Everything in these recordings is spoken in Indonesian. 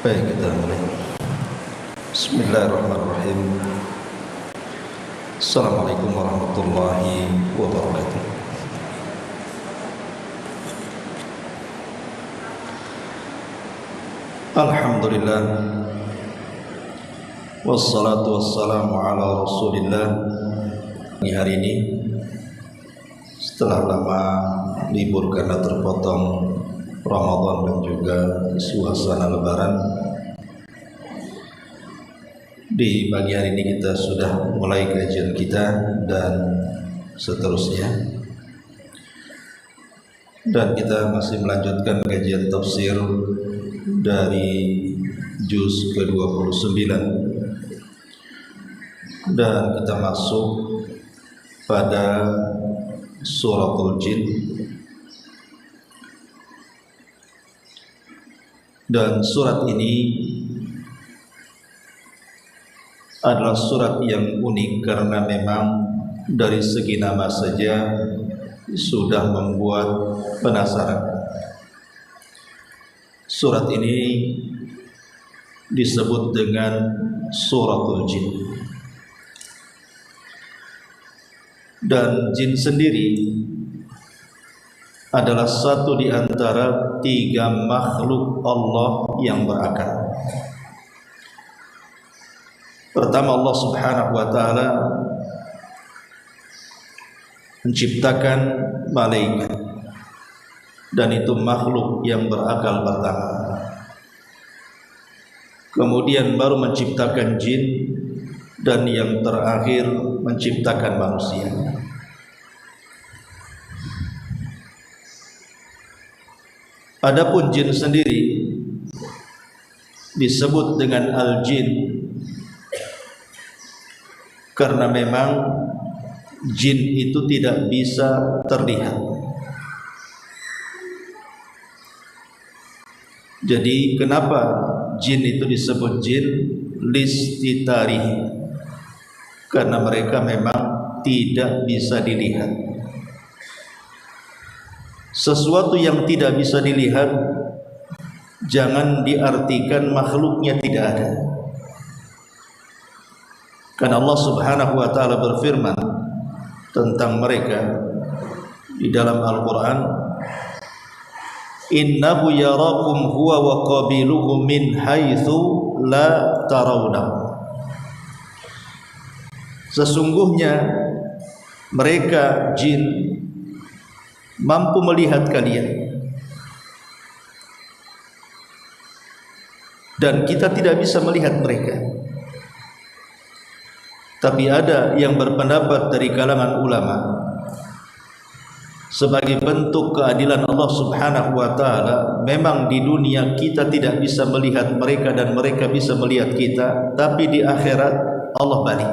Baik, kita mulai. Bismillahirrahmanirrahim. Assalamualaikum warahmatullahi wabarakatuh. Alhamdulillah, wassalatu wassalamu ala rasulillah. Di hari ini, setelah lama libur karena terpotong Ramadan dan juga suasana Lebaran, di pagi hari ini kita sudah mulai kajian kita dan seterusnya, dan kita masih melanjutkan kajian tafsir dari juz ke-29, dan kita masuk pada suratul jin. Dan surat ini adalah surat yang unik karena memang dari segi nama saja sudah membuat penasaran. Surat ini disebut dengan suratul jin. Dan jin sendiri adalah satu di antara tiga makhluk Allah yang berakal. Pertama, Allah Subhanahu wa ta'ala menciptakan malaikat, dan itu makhluk yang berakal pertama. Kemudian baru menciptakan jin, dan yang terakhir menciptakan manusia. Adapun jin sendiri disebut dengan al-jin karena memang jin itu tidak bisa terlihat. Jadi kenapa jin itu disebut jin? Listitarihi, karena mereka memang tidak bisa dilihat. Sesuatu yang tidak bisa dilihat jangan diartikan makhluknya tidak ada. Karena Allah Subhanahu wa ta'ala berfirman tentang mereka di dalam Al-Quran, innahu yarakum huwa wa qabiluhu min haitsu la tarawnahu. Sesungguhnya mereka jin mampu melihat kalian, dan kita tidak bisa melihat mereka. Tapi ada yang berpendapat dari kalangan ulama, sebagai bentuk keadilan Allah Subhanahu wa ta'ala, memang di dunia kita tidak bisa melihat mereka dan mereka bisa melihat kita, tapi di akhirat Allah balik,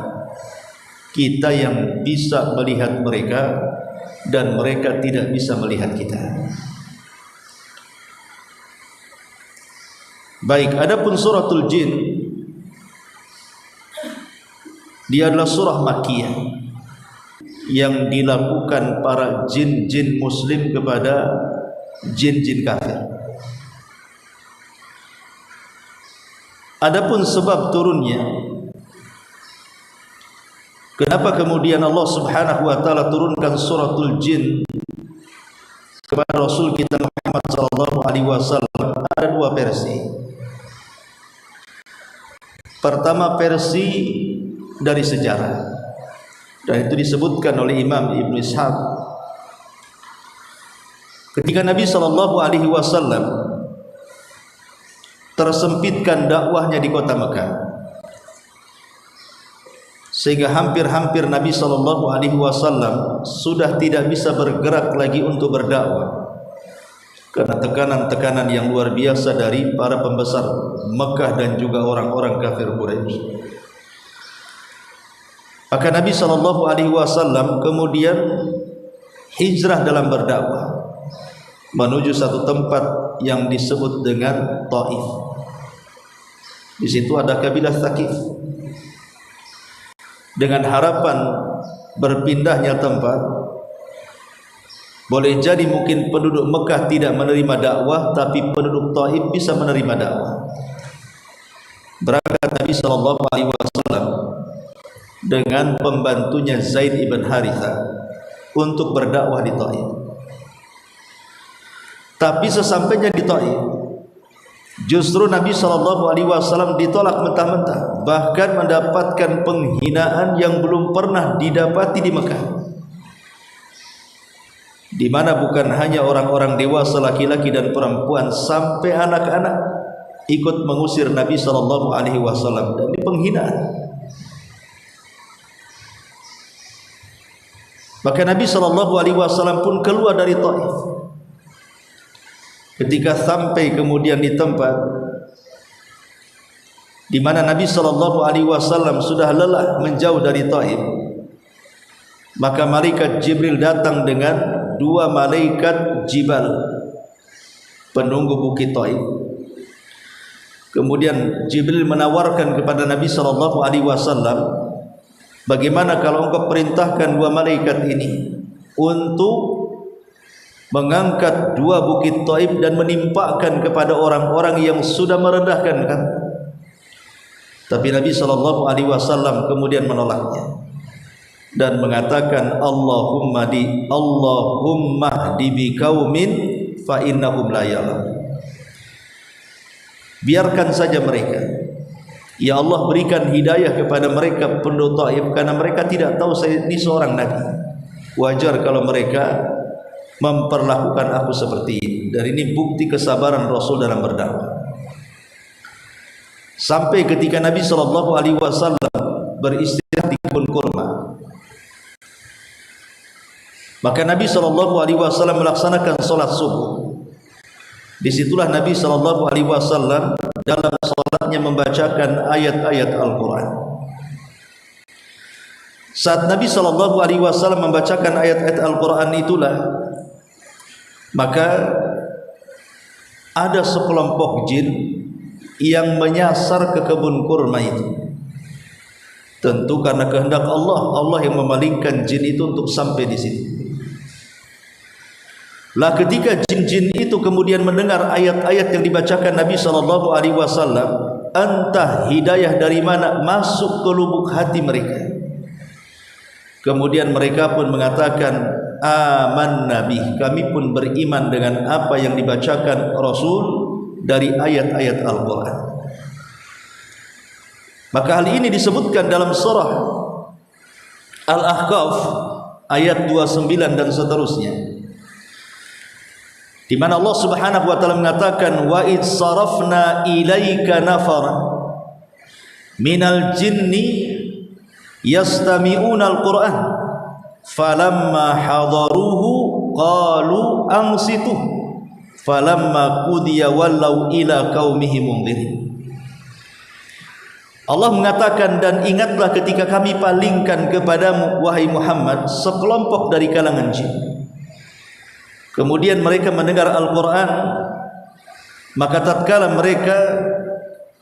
kita yang bisa melihat mereka dan mereka tidak bisa melihat kita. Baik, adapun suratul jin, dia adalah surah Makkiyah yang dilakukan para jin-jin muslim kepada jin-jin kafir. Adapun sebab turunnya, kenapa kemudian Allah Subhanahu wa ta'ala turunkan suratul jin kepada Rasul kita Muhammad sallallahu alaihi wasallam? Ada dua versi. Pertama, versi dari sejarah, dan itu disebutkan oleh Imam Ibnu Ishaq. Ketika Nabi sallallahu alaihi wasallam tersempitkan dakwahnya di kota Mekah, sehingga hampir-hampir Nabi sallallahu alaihi wasallam sudah tidak bisa bergerak lagi untuk berdakwah karena tekanan-tekanan yang luar biasa dari para pembesar Mekah dan juga orang-orang kafir Quraisy. Maka Nabi sallallahu alaihi wasallam kemudian hijrah dalam berdakwah menuju satu tempat yang disebut dengan Taif. Di situ ada kabilah Tsaqif, dengan harapan berpindahnya tempat. Boleh jadi mungkin penduduk Mekah tidak menerima dakwah, tapi penduduk Taif bisa menerima dakwah. berangkat Nabi sallallahu alaihi wasallam dengan pembantunya Zaid ibn Harithah untuk berdakwah di Taif. Tapi sesampainya di Taif, justru Nabi sallallahu alaihi wasallam ditolak mentah-mentah, bahkan mendapatkan penghinaan yang belum pernah didapati di Mekah, di mana bukan hanya orang-orang dewasa laki-laki dan perempuan, sampai anak-anak ikut mengusir Nabi sallallahu alaihi wasallam, dan ini penghinaan. Maka Nabi sallallahu alaihi wasallam pun keluar dari Taif. Ketika sampai kemudian di tempat di mana Nabi sallallahu alaihi wasallam sudah lelah menjauh dari Taif, maka malaikat Jibril datang dengan 2 malaikat jibal, penunggu bukit Taif. Kemudian Jibril menawarkan kepada Nabi sallallahu alaihi wasallam, bagaimana kalau engkau perintahkan 2 malaikat ini untuk mengangkat 2 bukit Taif dan menimpakan kepada orang-orang yang sudah merendahkan kamu? Tapi Nabi sallallahu alaihi wasallam kemudian menolaknya dan mengatakan, Allahumma di biqaumin fa innahum la ya'lamun. Biarkan saja mereka, ya Allah, berikan hidayah kepada mereka penduduk Taif, karena mereka tidak tahu saya ini seorang nabi. Wajar kalau mereka memperlakukan aku seperti ini. Dan ini bukti kesabaran Rasul dalam berdakwah. Sampai ketika Nabi sallallahu alaihi wasallam beristirahat di kebun kurma, maka Nabi sallallahu alaihi wasallam melaksanakan salat subuh. Disitulah Nabi sallallahu alaihi wasallam dalam salatnya membacakan ayat-ayat Al-Quran. Saat Nabi sallallahu alaihi wasallam membacakan ayat-ayat Al-Quran itulah, maka ada sekelompok jin yang menyasar ke kebun kurma itu. Tentu karena kehendak Allah yang memalingkan jin itu untuk sampai di situ. Lah ketika jin-jin itu kemudian mendengar ayat-ayat yang dibacakan Nabi sallallahu alaihi wasallam, entah hidayah dari mana masuk ke lubuk hati mereka. Kemudian mereka pun mengatakan, amanna bih, kami pun beriman dengan apa yang dibacakan Rasul dari ayat-ayat Al-Quran. Maka hal ini disebutkan dalam surah Al-Ahqaf ayat 29 dan seterusnya, di mana Allah Subhanahu wa taala mengatakan, wa id sarafna ilaika nafara minal jinni yastami'una al-Qur'an falamma hadaruhu qalu ansitu falamma qudiya wallau ila qaumihim munzirin. Allah mengatakan, dan ingatlah ketika kami palingkan kepadamu wahai Muhammad sekelompok dari kalangan jin. Kemudian mereka mendengar Al-Quran, maka tatkala mereka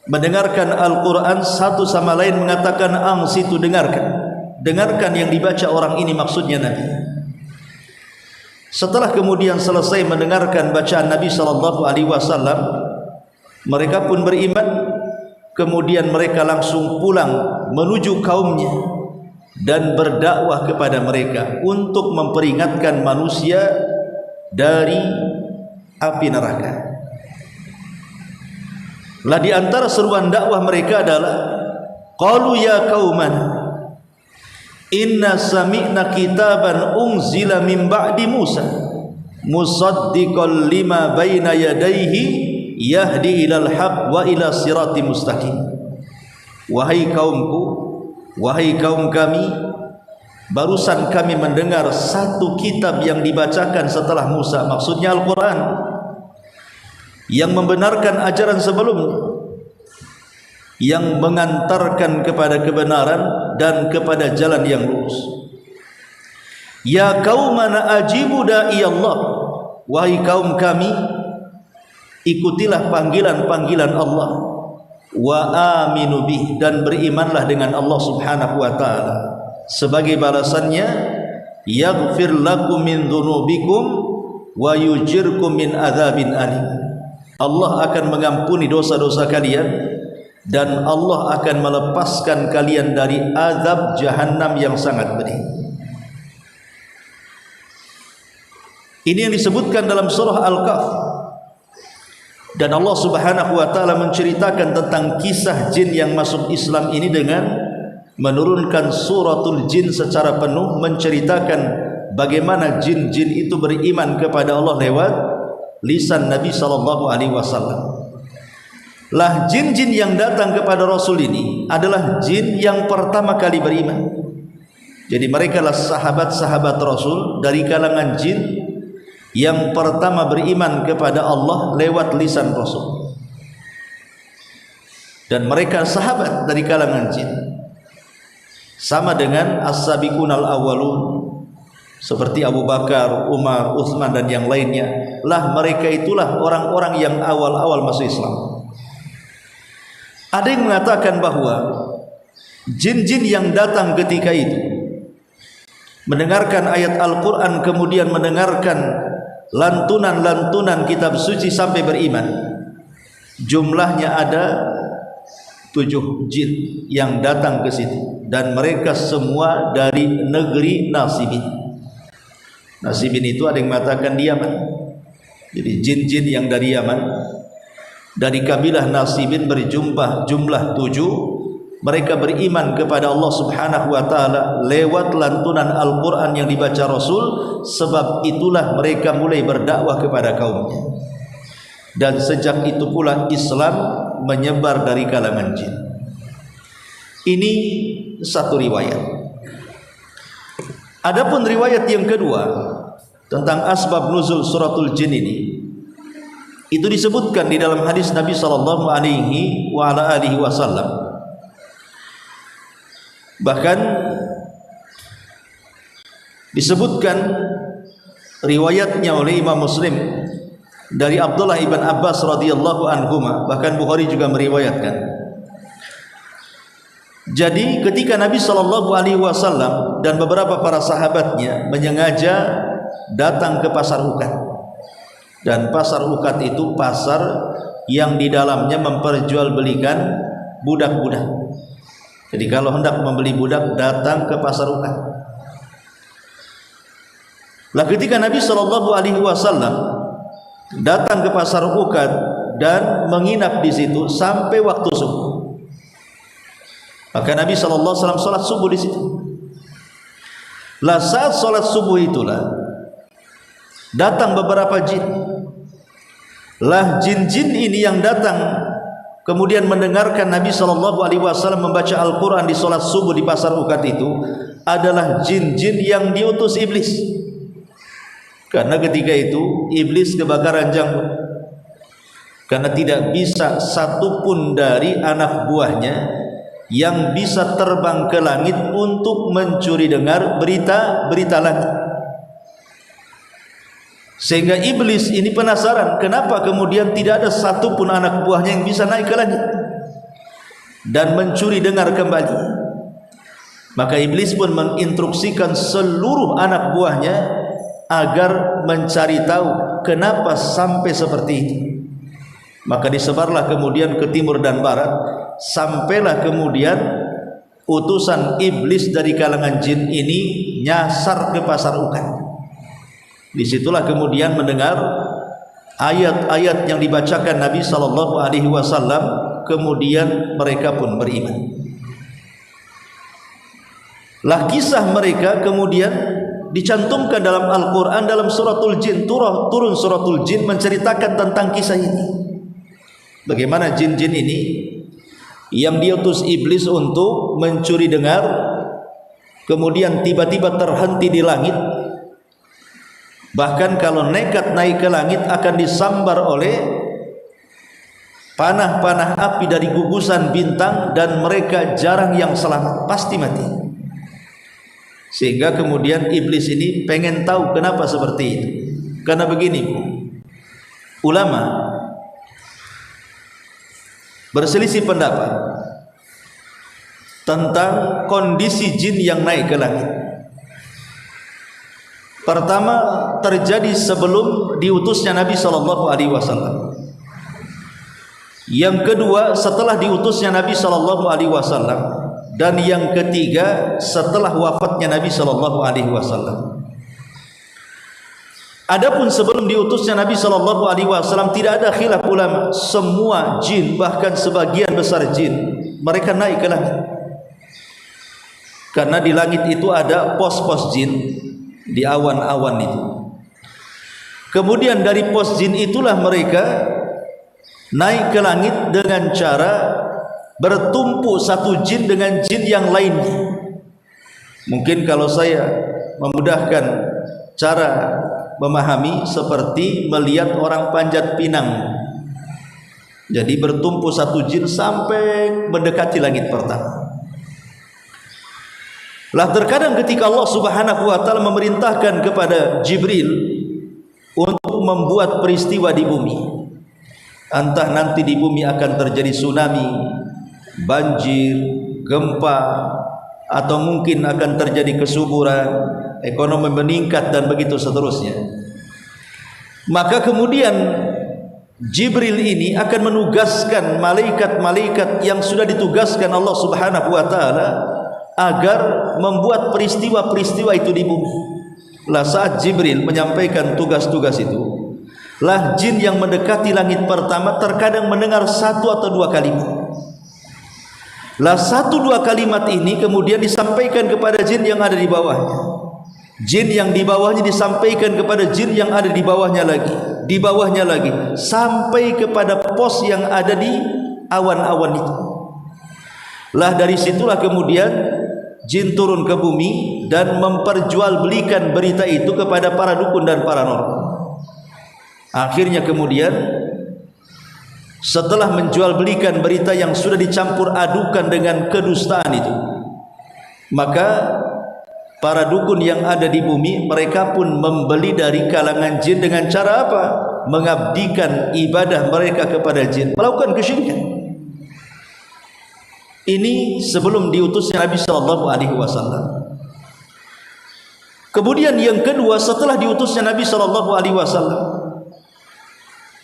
mendengarkan Al-Quran, satu sama lain mengatakan, ansitu, dengarkan yang dibaca orang ini, maksudnya Nabi. Setelah kemudian selesai mendengarkan bacaan Nabi sallallahu alaihi wasallam, mereka pun beriman. Kemudian mereka langsung pulang menuju kaumnya dan berdakwah kepada mereka untuk memperingatkan manusia dari api neraka. Lah di antara seruan dakwah mereka adalah, qalu ya qaumana inna sami'na kitaban unzila min ba'di Musa musaddiqan lima baina yadayhi yahdi ilal haq wa ila sirati mustaqim. Wahai kaumku, wahai kaum kami, barusan kami mendengar satu kitab yang dibacakan setelah Musa, maksudnya Al-Quran, yang membenarkan ajaran sebelumnya, yang mengantarkan kepada kebenaran dan kepada jalan yang lurus. Ya qaumana ajibu da'i Allah, wahai kaum kami, ikutilah panggilan-panggilan Allah, wa aminu bih, dan berimanlah dengan Allah Subhanahu wa taala. Sebagai balasannya, yaghfir lakum min dzunubikum wa yujirkum min adzabin alim. Allah akan mengampuni dosa-dosa kalian dan Allah akan melepaskan kalian dari azab Jahannam yang sangat pedih. Ini yang disebutkan dalam surah Al-Kahf. Dan Allah Subhanahu wa taala menceritakan tentang kisah jin yang masuk Islam ini dengan menurunkan suratul jin secara penuh, menceritakan bagaimana jin-jin itu beriman kepada Allah lewat lisan Nabi sallallahu alaihi wasallam. Lah jin-jin yang datang kepada Rasul ini adalah jin yang pertama kali beriman. Jadi mereka lah sahabat-sahabat Rasul dari kalangan jin yang pertama beriman kepada Allah lewat lisan Rasul. Dan mereka sahabat dari kalangan jin. Sama dengan as-sabiqunal awwalun, seperti Abu Bakar, Umar, Utsman dan yang lainnya. Lah mereka itulah orang-orang yang awal-awal masuk Islam. Ada yang mengatakan bahwa jin-jin yang datang ketika itu mendengarkan ayat Al-Quran, kemudian mendengarkan lantunan-lantunan kitab suci sampai beriman, jumlahnya ada 7 jin yang datang ke situ, dan mereka semua dari negeri Nasibin. Nasibin itu ada yang mengatakan di Yaman. Jadi jin-jin yang dari Yaman, dari kabilah Nasibin berjumlah 7. Mereka beriman kepada Allah Subhanahu wa taala lewat lantunan Al-Quran yang dibaca Rasul. Sebab itulah mereka mulai berdakwah kepada kaumnya, dan sejak itu pula Islam menyebar dari kalangan jin. Ini satu riwayat. Adapun riwayat yang kedua tentang asbab nuzul suratul jin ini, itu disebutkan di dalam hadis Nabi sallallahu alaihi wasallam. Bahkan disebutkan riwayatnya oleh Imam Muslim dari Abdullah ibn Abbas radhiyallahu anhuma, bahkan Bukhari juga meriwayatkan. Jadi ketika Nabi sallallahu alaihi wasallam dan beberapa para sahabatnya menyengaja datang ke pasar Uqad, dan pasar Uqad itu pasar yang di dalamnya memperjualbelikan budak-budak. Jadi kalau hendak membeli budak, datang ke pasar Uqad. Lah ketika Nabi sallallahu alaihi wasallam datang ke pasar Uqad dan menginap di situ sampai waktu subuh, maka Nabi sallallahu alaihi wasallam salat subuh di situ. Lah saat salat subuh itulah datang beberapa jin. Lah jin-jin ini yang datang kemudian mendengarkan Nabi sallallahu alaihi wasallam membaca Al-Quran di salat subuh di pasar Uqad itu adalah jin-jin yang diutus iblis. Karena ketika itu iblis kebakaran janggut, karena tidak bisa satupun dari anak buahnya yang bisa terbang ke langit untuk mencuri dengar berita langit. Sehingga iblis ini penasaran, kenapa kemudian tidak ada satupun anak buahnya yang bisa naik ke langit dan mencuri dengar kembali. Maka iblis pun menginstruksikan seluruh anak buahnya agar mencari tahu kenapa sampai seperti itu. Maka disebarlah kemudian ke timur dan barat, sampailah kemudian utusan iblis dari kalangan jin ini nyasar ke pasar Uqad. Disitulah kemudian mendengar ayat-ayat yang dibacakan Nabi sallallahu alaihi wasallam, kemudian mereka pun beriman. Lah kisah mereka kemudian dicantumkan dalam Al-Quran, dalam suratul jin. Turun suratul jin menceritakan tentang kisah ini, bagaimana jin-jin ini yang diutus iblis untuk mencuri dengar kemudian tiba-tiba terhenti di langit. Bahkan kalau nekat naik ke langit akan disambar oleh panah-panah api dari gugusan bintang, dan mereka jarang yang selamat, pasti mati. Sehingga kemudian iblis ini pengen tahu kenapa seperti itu. Karena begini, ulama berselisih pendapat tentang kondisi jin yang naik ke langit. Pertama terjadi sebelum diutusnya Nabi sallallahu alaihi wasallam, Yang kedua setelah diutusnya Nabi sallallahu alaihi wasallam, dan yang ketiga setelah wafatnya Nabi sallallahu alaihi wasallam. Adapun sebelum diutusnya Nabi sallallahu alaihi wasallam tidak ada khilaf ulama, semua jin, bahkan sebagian besar jin, mereka naik ke langit. Karena di langit itu ada pos-pos jin, di awan-awan itu. Kemudian dari pos jin itulah mereka naik ke langit dengan cara bertumpuk satu jin dengan jin yang lainnya. Mungkin kalau saya memudahkan cara memahami, seperti melihat orang panjat pinang. Jadi bertumpuk satu jin sampai mendekati langit pertama. Lah terkadang ketika Allah Subhanahu wa taala memerintahkan kepada Jibril untuk membuat peristiwa di bumi, entah nanti di bumi akan terjadi tsunami, banjir, gempa, atau mungkin akan terjadi kesuburan, ekonomi meningkat, dan begitu seterusnya. Maka kemudian Jibril ini akan menugaskan malaikat-malaikat yang sudah ditugaskan Allah Subhanahu wa taala agar membuat peristiwa-peristiwa itu di bumi. Lah saat Jibril menyampaikan tugas-tugas itu, lah jin yang mendekati langit pertama terkadang mendengar satu atau dua kalimat. Lah satu dua kalimat ini kemudian disampaikan kepada jin yang ada di bawahnya. Jin yang di bawahnya disampaikan kepada jin yang ada di bawahnya lagi, di bawahnya lagi, sampai kepada pos yang ada di awan-awan itu. Lah dari situlah kemudian jin turun ke bumi dan memperjualbelikan berita itu kepada para dukun dan paranormal. Akhirnya kemudian setelah menjualbelikan berita yang sudah dicampur adukan dengan kedustaan itu, maka para dukun yang ada di bumi mereka pun membeli dari kalangan jin dengan cara apa? Mengabdikan ibadah mereka kepada jin, melakukan kesyirikan. Ini sebelum diutusnya Nabi sallallahu alaihi wasallam. Kemudian yang kedua setelah diutusnya Nabi sallallahu alaihi wasallam,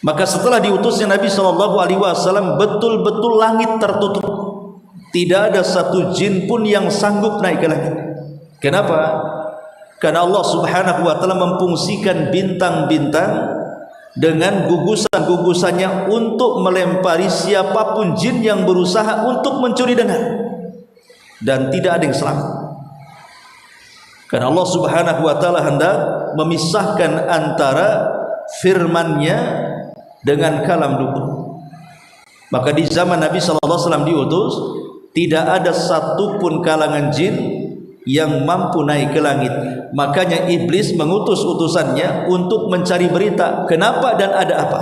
maka setelah diutusnya Nabi sallallahu alaihi wasallam betul-betul langit tertutup. Tidak ada satu jin pun yang sanggup naik ke langit. Kenapa? Karena Allah Subhanahu wa taala memfungsikan bintang-bintang dengan gugusan-gugusannya untuk melempari siapapun jin yang berusaha untuk mencuri dengar, dan tidak ada yang selamat. Karena Allah Subhanahu wa taala hendak memisahkan antara firman-Nya dengan kalam dukun. Maka di zaman Nabi sallallahu alaihi wasallam diutus, tidak ada satupun kalangan jin yang mampu naik ke langit. Makanya iblis mengutus utusannya untuk mencari berita kenapa dan ada apa.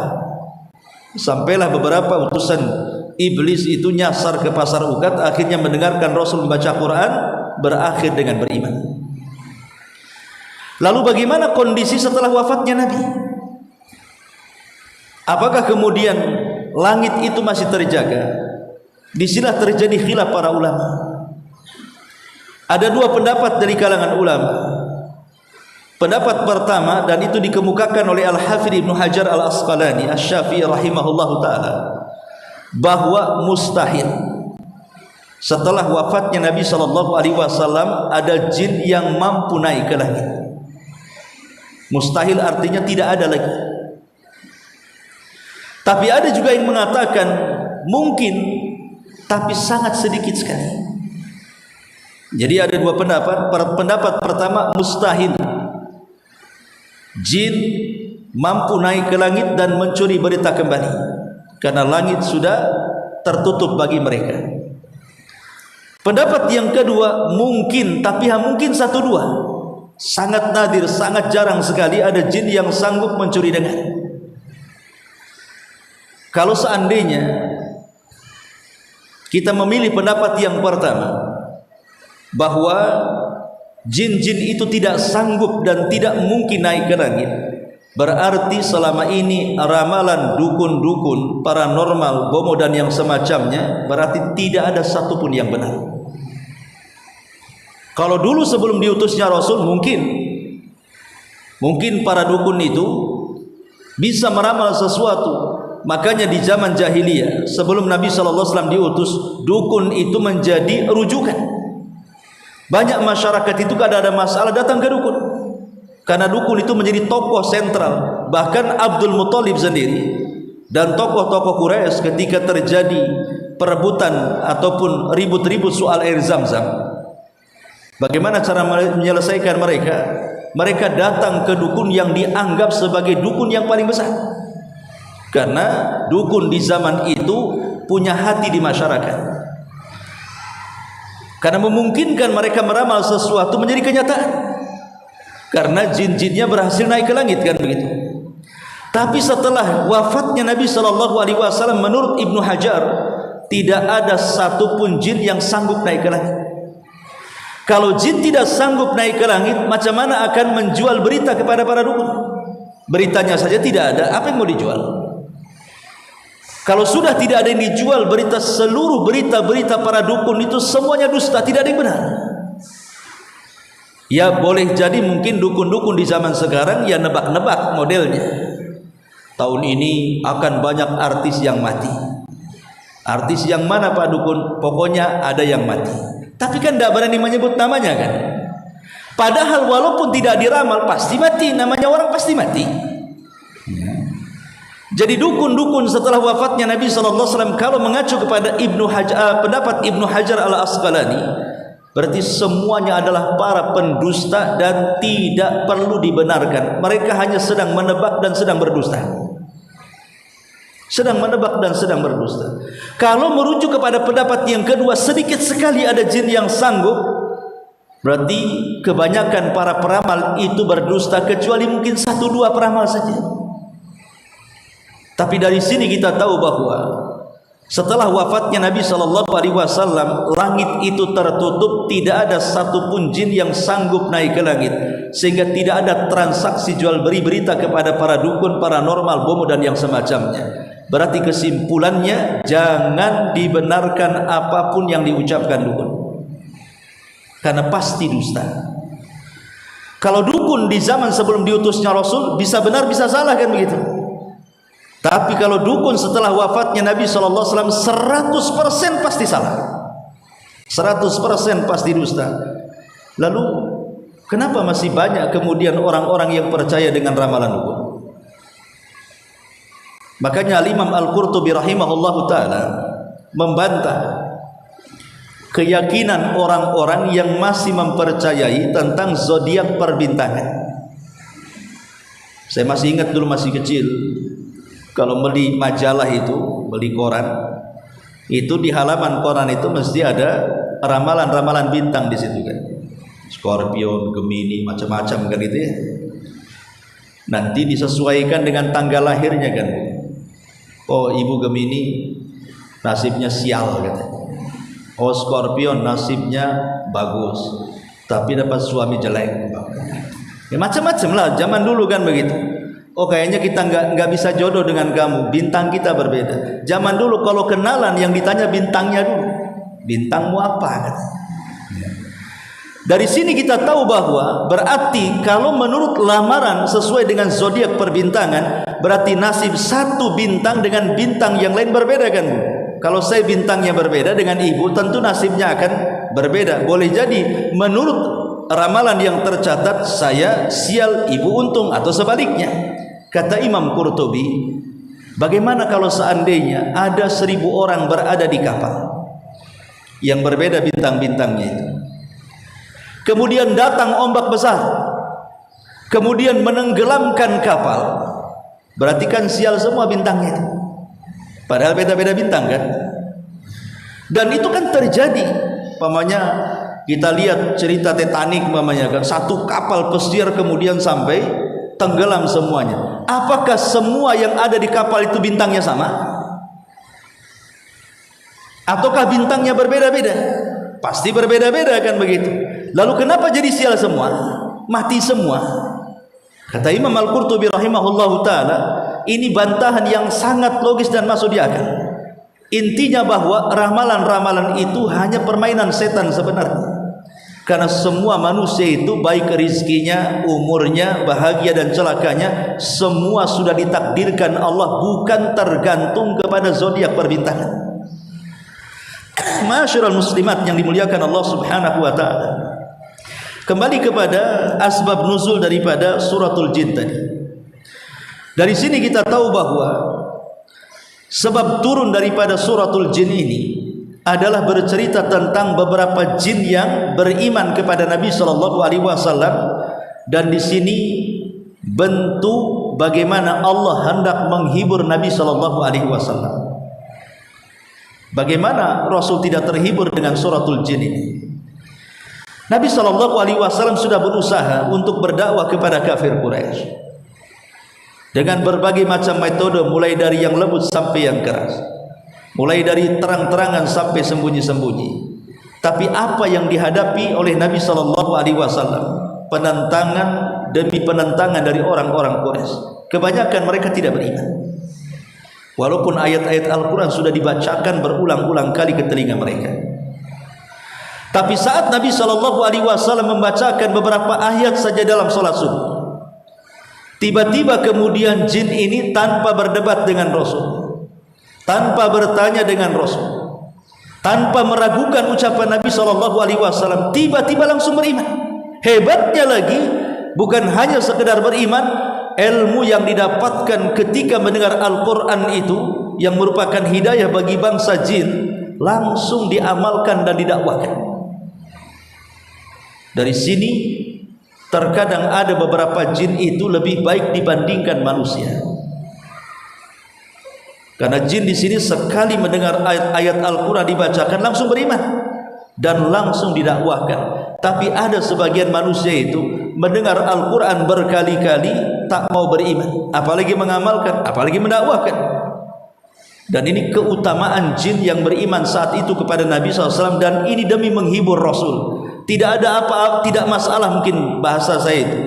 Sampailah beberapa utusan iblis itu nyasar ke pasar ukat, akhirnya mendengarkan Rasul membaca Quran, berakhir dengan beriman. Lalu bagaimana kondisi setelah wafatnya Nabi? Apakah kemudian langit itu masih terjaga? Disinilah terjadi khilaf para ulama. Ada dua pendapat dari kalangan ulama. Pendapat pertama, dan itu dikemukakan oleh Al-Hafidz Ibnu Hajar Al-Asqalani Asy-Syafi'i rahimahullahu taala, bahwa mustahil setelah wafatnya Nabi sallallahu alaihi wasallam ada jin yang mampu naik ke langit. Mustahil artinya tidak ada lagi. Tapi ada juga yang mengatakan mungkin, tapi sangat sedikit sekali. Jadi ada dua pendapat. Pendapat pertama, mustahil jin mampu naik ke langit dan mencuri berita kembali, karena langit sudah tertutup bagi mereka. Pendapat yang kedua, mungkin, tapi mungkin satu dua, sangat nadir, sangat jarang sekali ada jin yang sanggup mencuri dengar. Kalau seandainya kita memilih pendapat yang pertama, bahwa jin-jin itu tidak sanggup dan tidak mungkin naik ke langit, berarti selama ini ramalan dukun-dukun, paranormal, bomo dan yang semacamnya, berarti tidak ada satupun yang benar. Kalau dulu sebelum diutusnya Rasul, mungkin para dukun itu bisa meramal sesuatu, Makanya di zaman jahiliyah sebelum Nabi SAW diutus, dukun itu menjadi rujukan. Banyak masyarakat itu kalau ada masalah datang ke dukun, karena dukun itu menjadi tokoh sentral. Bahkan Abdul Muthalib sendiri dan tokoh-tokoh Quraisy ketika terjadi perebutan ataupun ribut-ribut soal air Zam-Zam, bagaimana cara menyelesaikan mereka? Mereka datang ke dukun yang dianggap sebagai dukun yang paling besar, karena dukun di zaman itu punya hati di masyarakat, karena memungkinkan mereka meramal sesuatu menjadi kenyataan, karena jin-jinnya berhasil naik ke langit, kan begitu. Tapi setelah wafatnya Nabi SAW, menurut Ibnu Hajar, tidak ada satupun jin yang sanggup naik ke langit. Kalau jin tidak sanggup naik ke langit, macam mana akan menjual berita kepada para dukun? Beritanya saja tidak ada, apa yang mau dijual? Kalau sudah tidak ada yang dijual, berita, seluruh berita-berita para dukun itu semuanya dusta, tidak ada yang benar. Ya boleh jadi mungkin dukun-dukun di zaman sekarang ya nebak-nebak modelnya. Tahun ini akan banyak artis yang mati. Artis yang mana Pak Dukun? Pokoknya ada yang mati. Tapi kan tidak berani menyebut namanya, kan? Padahal walaupun tidak diramal pasti mati, namanya orang pasti mati. Jadi dukun-dukun setelah wafatnya Nabi SAW, kalau mengacu kepada pendapat Ibnu Hajar al-Asqalani, berarti semuanya adalah para pendusta dan tidak perlu dibenarkan. Mereka hanya sedang menebak dan sedang berdusta. Sedang menebak dan sedang berdusta. Kalau merujuk kepada pendapat yang kedua, sedikit sekali ada jin yang sanggup, berarti kebanyakan para peramal itu berdusta, kecuali mungkin 1-2 peramal saja. Tapi dari sini kita tahu bahwa setelah wafatnya Nabi SAW, langit itu tertutup, tidak ada satupun jin yang sanggup naik ke langit, sehingga tidak ada transaksi jual beli berita kepada para dukun, paranormal, bomo dan yang semacamnya. Berarti kesimpulannya, jangan dibenarkan apapun yang diucapkan dukun, karena pasti dusta. Kalau dukun di zaman sebelum diutusnya Rasul bisa benar bisa salah, kan begitu. Tapi kalau dukun setelah wafatnya Nabi SAW, 100% pasti salah, 100% pasti dusta. Lalu kenapa masih banyak kemudian orang-orang yang percaya dengan ramalan dukun? Makanya Imam Al-Qurtubi rahimahullahu ta'ala membantah keyakinan orang-orang yang masih mempercayai tentang zodiak perbintangan. Saya masih ingat dulu masih kecil, kalau beli majalah itu, beli koran, itu di halaman koran itu mesti ada ramalan-ramalan bintang di situ, kan. Scorpio, Gemini, macam-macam, kan gitu ya. Nanti disesuaikan dengan tanggal lahirnya, kan. Oh, ibu Gemini nasibnya sial, katanya. Oh, Scorpio nasibnya bagus, tapi dapat suami jelek. Ya macam-macam lah, zaman dulu kan begitu. Oh, kayaknya kita nggak bisa jodoh dengan kamu, bintang kita berbeda. Zaman dulu kalau kenalan yang ditanya bintangnya dulu, bintangmu apa, katanya. Dari sini kita tahu bahwa berarti kalau menurut lamaran sesuai dengan zodiak perbintangan, berarti nasib satu bintang dengan bintang yang lain berbeda, kan Bu? Kalau saya bintangnya berbeda dengan ibu, tentu nasibnya akan berbeda. Boleh jadi menurut ramalan yang tercatat saya sial, ibu untung, atau sebaliknya. Kata Imam Qurtubi, bagaimana kalau seandainya ada 1000 orang berada di kapal yang berbeda bintang-bintangnya itu, kemudian datang ombak besar, kemudian menenggelamkan kapal, berarti kan sial semua bintangnya itu. Padahal beda-beda bintang, kan. Dan itu kan terjadi. Pamannya kita lihat cerita Titanic, pamannya kan, satu kapal pesiar kemudian sampai tenggelam semuanya. Apakah semua yang ada di kapal itu bintangnya sama? Ataukah bintangnya berbeda-beda? Pasti berbeda-beda, kan begitu. Lalu kenapa jadi sial semua? Mati semua. Kata Imam Al-Qurtubi rahimahullahu ta'ala, ini bantahan yang sangat logis dan masuk di akal. Intinya bahwa ramalan-ramalan itu hanya permainan setan sebenarnya. Karena semua manusia itu baik rizkinya, umurnya, bahagia dan celakanya semua sudah ditakdirkan Allah, bukan tergantung kepada zodiak perbintangan. Ma'asyiral muslimat yang dimuliakan Allah Subhanahu wa taala. Kembali kepada asbab nuzul daripada suratul jin tadi. Dari sini kita tahu bahwa sebab turun daripada suratul jin ini adalah bercerita tentang beberapa jin yang beriman kepada Nabi sallallahu alaihi wasallam, dan di sini bentuk bagaimana Allah hendak menghibur Nabi sallallahu alaihi wasallam. Bagaimana Rasul tidak terhibur dengan suratul jin ini? Nabi sallallahu alaihi wasallam sudah berusaha untuk berdakwah kepada kafir Quraisy dengan berbagai macam metode, mulai dari yang lembut sampai yang keras, mulai dari terang-terangan sampai sembunyi-sembunyi. Tapi apa yang dihadapi oleh Nabi sallallahu alaihi wasallam? Penentangan demi penentangan dari orang-orang Quraisy. Kebanyakan mereka tidak beriman. Walaupun ayat-ayat Al-Qur'an sudah dibacakan berulang-ulang kali ke telinga mereka. Tapi saat Nabi sallallahu alaihi wasallam membacakan beberapa ayat saja dalam salat subuh, tiba-tiba kemudian jin ini tanpa berdebat dengan Rasul, tanpa bertanya dengan Rasul, tanpa meragukan ucapan Nabi sallallahu alaihi wasallam, tiba-tiba langsung beriman. Hebatnya lagi, bukan hanya sekedar beriman, ilmu yang didapatkan ketika mendengar Al-Quran itu yang merupakan hidayah bagi bangsa jin langsung diamalkan dan didakwakan. Dari sini terkadang ada beberapa jin itu lebih baik dibandingkan manusia. Karena jin di sini sekali mendengar ayat-ayat Al-Quran dibacakan langsung beriman dan langsung didakwahkan. Tapi ada sebagian manusia itu mendengar Al-Quran berkali-kali tak mau beriman, apalagi mengamalkan, apalagi mendakwahkan. Dan ini keutamaan jin yang beriman saat itu kepada Nabi SAW, dan ini demi menghibur Rasul. Tidak ada apa-apa, tidak masalah mungkin bahasa saya itu,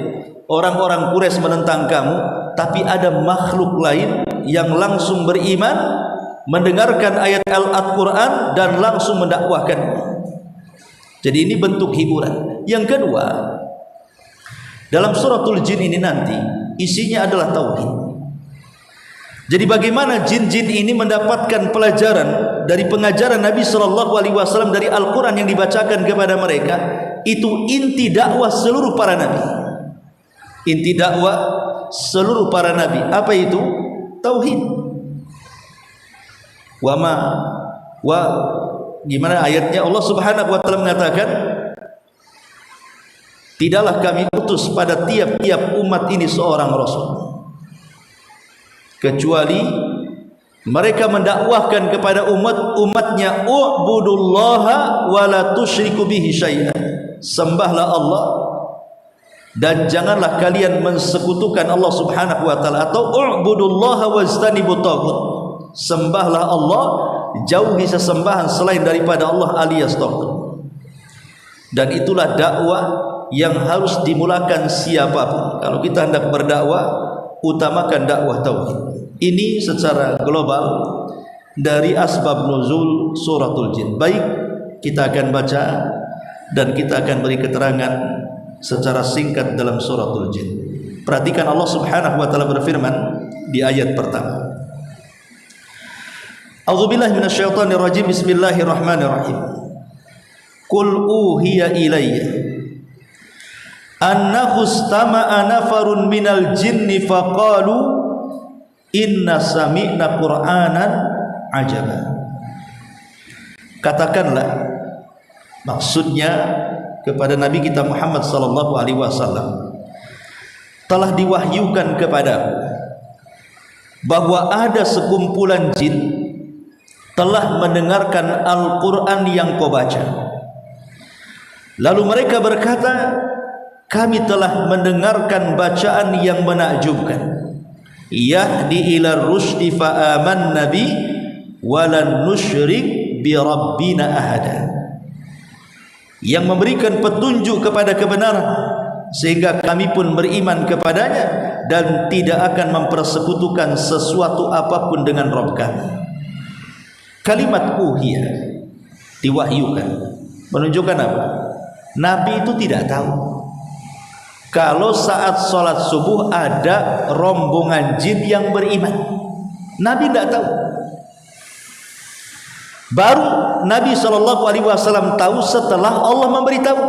orang-orang Quraisy menentang kamu, tapi ada makhluk lain yang langsung beriman, mendengarkan ayat Al-Quran dan langsung mendakwahkan. Jadi ini bentuk hiburan. Yang kedua, dalam suratul jin ini nanti isinya adalah tauhid. Jadi bagaimana jin-jin ini mendapatkan pelajaran dari pengajaran Nabi sallallahu alaihi wasallam dari Al-Qur'an yang dibacakan kepada mereka, itu inti dakwah seluruh para nabi. Inti dakwah seluruh para nabi apa itu? Tauhid. Gimana ayatnya? Allah Subhanahu wa taala mengatakan, tidaklah kami utus pada tiap-tiap umat ini seorang rasul, kecuali mereka mendakwahkan kepada umatnya, u'budullaha wa la tusyriku bihi syai'an. Sembahlah Allah dan janganlah kalian mensekutukan Allah Subhanahu wa taala, atau u'budullaha wajtanibut taghut. Sembahlah Allah, jauhi sesembahan selain daripada Allah alias taghut. Dan itulah dakwah yang harus dimulakan siapapun. Kalau kita hendak berdakwah, utamakan dakwah tauhid. Ini secara global dari asbab nuzul suratul jin. Baik, kita akan baca dan kita akan beri keterangan secara singkat dalam suratul jin. Perhatikan Allah Subhanahu wa taala berfirman di ayat pertama. A'udzubillahi minasyaitonir rajim. Bismillahirrahmanirrahim. Qul uhiya ilayya annahu istama'a nafarun minal jinni faqalu inna sami'na qur'anan ajaba. Katakanlah, maksudnya kepada Nabi kita Muhammad sallallahu alaihi wasallam, telah diwahyukan kepadamu bahwa ada sekumpulan jin telah mendengarkan Al-Quran yang kau baca. Lalu mereka berkata, kami telah mendengarkan bacaan yang menakjubkan. Yahdi ila rusdi fa amanna bi walan nusyrik bi rabbina ahada. Yang memberikan petunjuk kepada kebenaran, sehingga kami pun beriman kepadanya dan tidak akan mempersekutukan sesuatu apapun dengan Rabb kami. Kalimat uhiya, diwahyukan, menunjukkan apa? Nabi itu tidak tahu kalau saat sholat subuh ada rombongan jin yang beriman. Nabi tidak tahu. Baru Nabi SAW tahu setelah Allah memberitahu.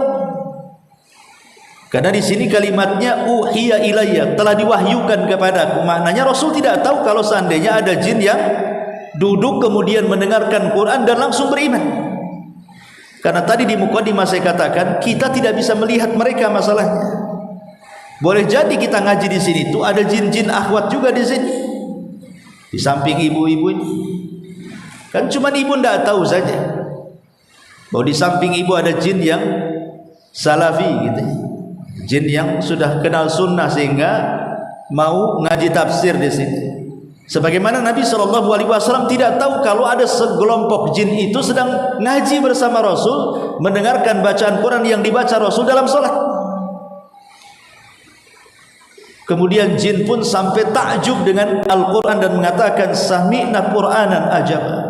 Karena di sini kalimatnya uhiya ilayya, telah diwahyukan kepadaku. Maknanya Rasul tidak tahu kalau seandainya ada jin yang duduk kemudian mendengarkan Quran dan langsung beriman. Karena tadi di mukadimah saya katakan kita tidak bisa melihat mereka masalahnya. Boleh jadi kita ngaji di sini itu ada jin-jin akhwat juga di sini. Di samping ibu-ibu ini. Kan cuma ibu tidak tahu saja bahwa di samping ibu ada jin yang salafi gitu. Jin yang sudah kenal sunnah sehingga mau ngaji tafsir di sini. Sebagaimana Nabi SAW tidak tahu kalau ada segelompok jin itu sedang ngaji bersama Rasul, mendengarkan bacaan Quran yang dibaca Rasul dalam sholat. Kemudian jin pun sampai takjub dengan Al-Quran dan mengatakan sami'na Qur'anan ajaba.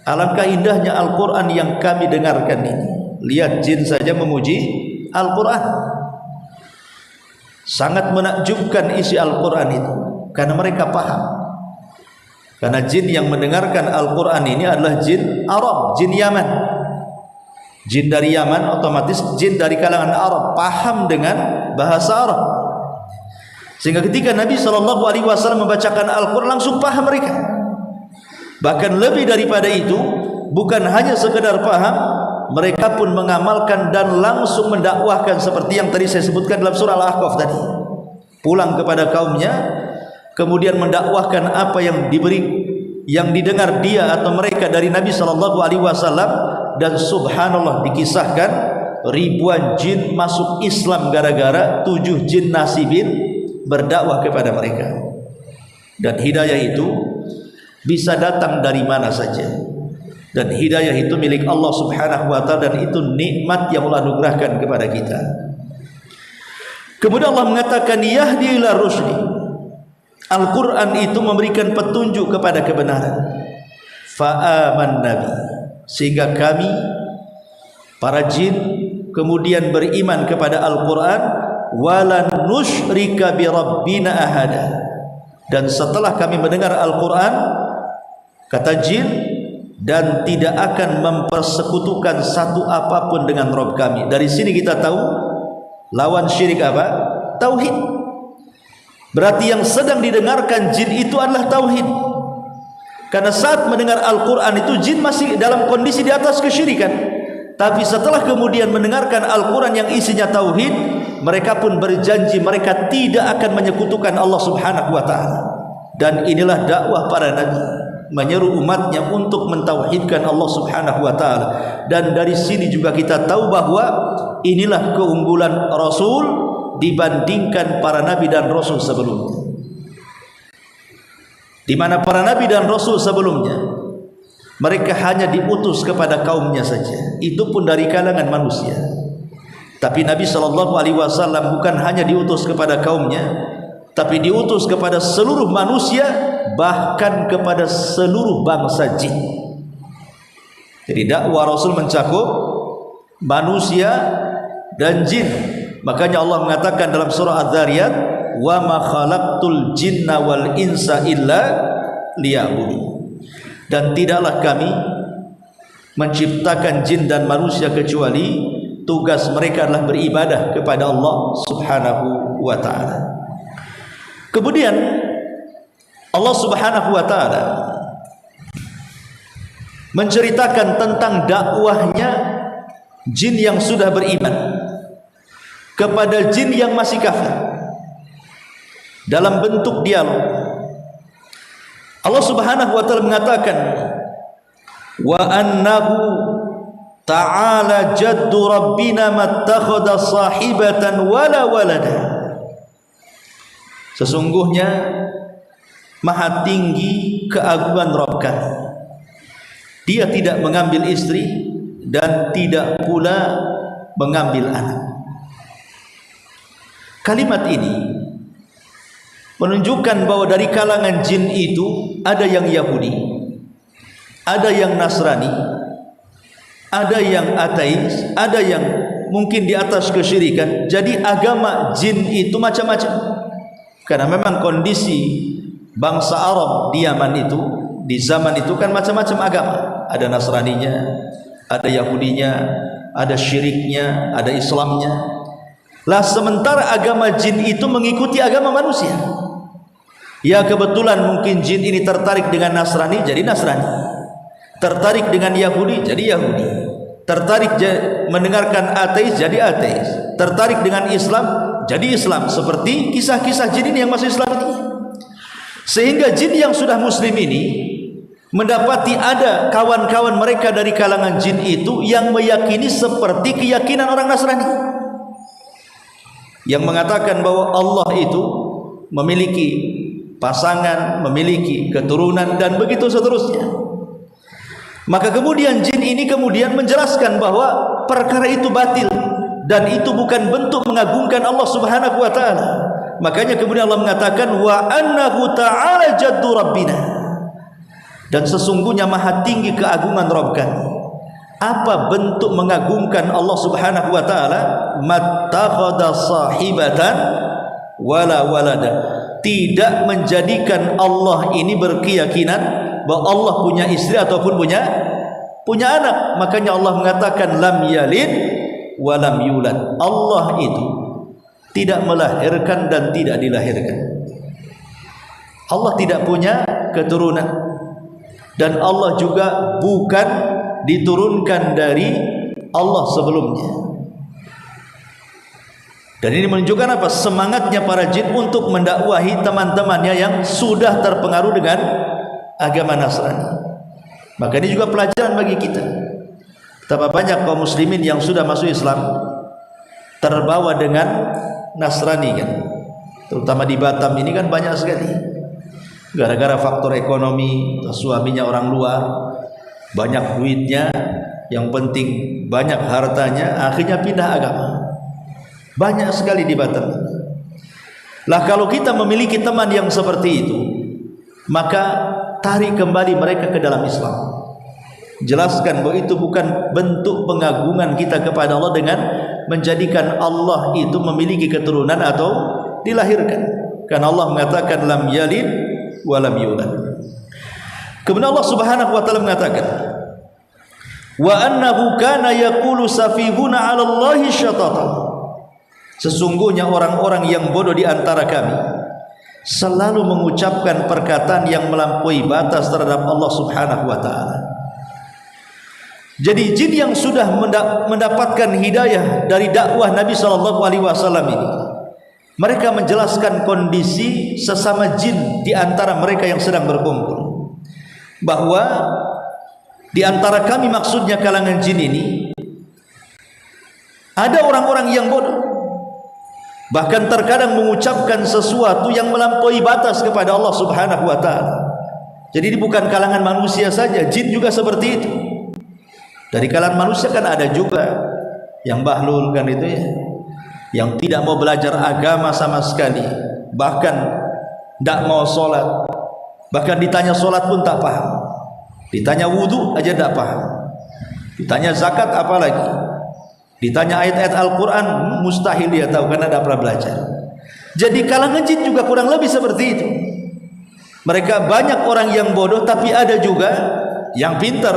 Alangkah indahnya Al-Quran yang kami dengarkan ini. Lihat, jin saja memuji Al-Quran. Sangat menakjubkan isi Al-Quran itu karena mereka paham. Karena jin yang mendengarkan Al-Quran ini adalah jin Arab, jin Yaman. Jin dari Yaman otomatis jin dari kalangan Arab, paham dengan bahasa Arab. Sehingga ketika Nabi SAW membacakan Al-Quran langsung paham mereka. Bahkan lebih daripada itu, bukan hanya sekedar paham, mereka pun mengamalkan dan langsung mendakwahkan seperti yang tadi saya sebutkan dalam surah Al-Ahqaf tadi. Pulang kepada kaumnya, kemudian mendakwahkan apa yang didengar dia atau mereka dari Nabi SAW. Dan subhanallah, dikisahkan ribuan jin masuk Islam gara-gara 7 jin nasibin berdakwah kepada mereka. Dan hidayah itu bisa datang dari mana saja. Dan hidayah itu milik Allah Subhanahu wa ta'ala, dan itu nikmat yang Allah anugerahkan kepada kita. Kemudian Allah mengatakan yahdi ila rusdi. Al-Quran itu memberikan petunjuk kepada kebenaran. Fa'aman nabi, sehingga kami para jin kemudian beriman kepada Al-Quran. Walan nusyrika bi rabbina ahada. Dan setelah kami mendengar Al-Quran, kata jin, dan tidak akan mempersekutukan satu apapun dengan Rabb kami. Dari sini kita tahu lawan syirik apa? Tauhid. Berarti yang sedang didengarkan jin itu adalah tauhid. Karena saat mendengar Al-Quran itu jin masih dalam kondisi di atas kesyirikan. Tapi setelah kemudian mendengarkan Al-Quran yang isinya tauhid, mereka pun berjanji mereka tidak akan menyekutukan Allah Subhanahu wa ta'ala. Dan inilah dakwah para nabi, menyeru umatnya untuk mentauhidkan Allah Subhanahu wa ta'ala. Dan dari sini juga kita tahu bahwa inilah keunggulan Rasul dibandingkan para nabi dan Rasul sebelumnya. Di mana para nabi dan Rasul sebelumnya mereka hanya diutus kepada kaumnya saja, itu pun dari kalangan manusia. Tapi Nabi SAW bukan hanya diutus kepada kaumnya, tapi diutus kepada seluruh manusia, bahkan kepada seluruh bangsa jin. Jadi dakwah Rasul mencakup manusia dan jin. Makanya Allah mengatakan dalam surah Adz-Dzariyat, wa ma khalaqtul jinna wal insa illa liya'budun. Dan tidaklah kami menciptakan jin dan manusia kecuali tugas mereka adalah beribadah kepada Allah Subhanahu wa ta'ala. Kemudian Allah Subhanahu wa ta'ala menceritakan tentang dakwahnya jin yang sudah beriman kepada jin yang masih kafir dalam bentuk dialog. Allah Subhanahu wa ta'ala mengatakan wa annahu ta'ala jaddu rabbina mattakhadha sahibatan wala walada. Sesungguhnya maha tinggi keagungan Rabb kami, Dia tidak mengambil istri dan tidak pula mengambil anak. Kalimat ini menunjukkan bahwa dari kalangan jin itu ada yang Yahudi, ada yang Nasrani, ada yang ateis, ada yang mungkin di atas kesyirikan. Jadi agama jin itu macam-macam. Karena memang kondisi bangsa Arab di Yaman itu, di zaman itu kan macam-macam agama. Ada Nasraninya, ada Yahudinya, ada syiriknya, ada Islamnya. Lah sementara agama jin itu mengikuti agama manusia. Ya kebetulan mungkin jin ini tertarik dengan Nasrani, jadi Nasrani. Tertarik dengan Yahudi, jadi Yahudi. Tertarik mendengarkan ateis, jadi ateis. Tertarik dengan Islam, jadi Islam. Seperti kisah-kisah jin ini yang masuk Islam ini. Sehingga jin yang sudah muslim ini mendapati ada kawan-kawan mereka dari kalangan jin itu yang meyakini seperti keyakinan orang Nasrani, yang mengatakan bahwa Allah itu memiliki pasangan, memiliki keturunan, dan begitu seterusnya. Maka kemudian jin ini kemudian menjelaskan bahwa perkara itu batil dan itu bukan bentuk mengagungkan Allah Subhanahu wa taala. Makanya kemudian Allah mengatakan wa annahu ta'ala jaddu rabbina, dan sesungguhnya maha tinggi keagungan Rabb kami. Apa bentuk mengagungkan Allah Subhanahu wa taala? Mattakhadha sahibatan wala walada. Tidak menjadikan Allah ini berkeyakinan bahwa Allah punya istri ataupun punya anak. Makanya Allah mengatakan lam yalid wa lam yulad. Allah itu tidak melahirkan dan tidak dilahirkan. Allah tidak punya keturunan, dan Allah juga bukan diturunkan dari Allah sebelumnya. Dan ini menunjukkan apa? Semangatnya para jin untuk mendakwahi teman-temannya yang sudah terpengaruh dengan agama Nasrani. Maka ini juga pelajaran bagi kita. Betapa banyak kaum muslimin yang sudah masuk Islam terbawa dengan Nasrani kan. Terutama di Batam ini kan banyak sekali. Gara-gara faktor ekonomi, suaminya orang luar, banyak duitnya, yang penting banyak hartanya, akhirnya pindah agama. Banyak sekali di Batam. Lah kalau kita memiliki teman yang seperti itu, maka tarik kembali mereka ke dalam Islam. Jelaskan bahwa itu bukan bentuk pengagungan kita kepada Allah dengan menjadikan Allah itu memiliki keturunan atau dilahirkan. Karena Allah mengatakan lam yalid wa lam yulad. Kemudian Allah Subhanahu wa taala mengatakan wa annahu kana yaqulu safihuna 'ala Allahi syatata. Sesungguhnya orang-orang yang bodoh di antara kami selalu mengucapkan perkataan yang melampaui batas terhadap Allah Subhanahu wa taala. Jadi jin yang sudah mendapatkan hidayah dari dakwah Nabi sallallahu alaihi wasallam ini, mereka menjelaskan kondisi sesama jin di antara mereka yang sedang berkumpul, bahwa di antara kami, maksudnya kalangan jin ini, ada orang-orang yang bodoh, bahkan terkadang mengucapkan sesuatu yang melampaui batas kepada Allah Subhanahu wa taala. Jadi ini bukan kalangan manusia saja, jin juga seperti itu. Dari kalangan manusia kan ada juga yang bahlul kan itu ya, yang tidak mau belajar agama sama sekali, bahkan tidak mau sholat, bahkan ditanya sholat pun tak paham, ditanya wudhu aja tak paham, ditanya zakat apalagi, ditanya ayat-ayat Al-Quran mustahil dia tahu karena tidak pernah belajar. Jadi kalangan jin juga kurang lebih seperti itu. Mereka banyak orang yang bodoh, tapi ada juga yang pintar,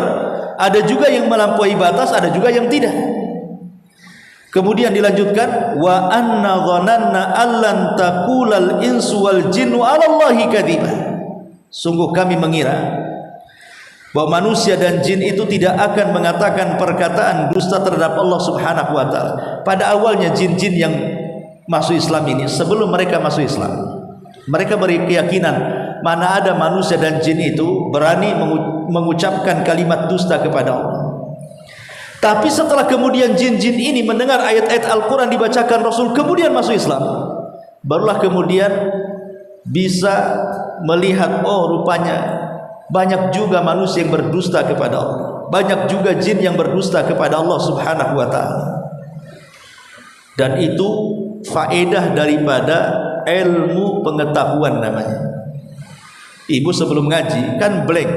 ada juga yang melampaui batas, ada juga yang tidak. Kemudian dilanjutkan wa anna dhananna allan taqulal insu wal jinnu 'ala Allahi kadziba. Sungguh kami mengira bahwa manusia dan jin itu tidak akan mengatakan perkataan dusta terhadap Allah Subhanahu wa taala. Pada awalnya jin-jin yang masuk Islam ini, sebelum mereka masuk Islam, mereka berkeyakinan mana ada manusia dan jin itu berani mengucapkan kalimat dusta kepada Allah. Tapi setelah kemudian jin-jin ini mendengar ayat-ayat Al-Quran dibacakan Rasul, kemudian masuk Islam, barulah kemudian bisa melihat, oh rupanya banyak juga manusia yang berdusta kepada Allah, banyak juga jin yang berdusta kepada Allah Subhanahu wa ta'ala. Dan itu faedah daripada ilmu pengetahuan namanya. Ibu sebelum ngaji kan blank,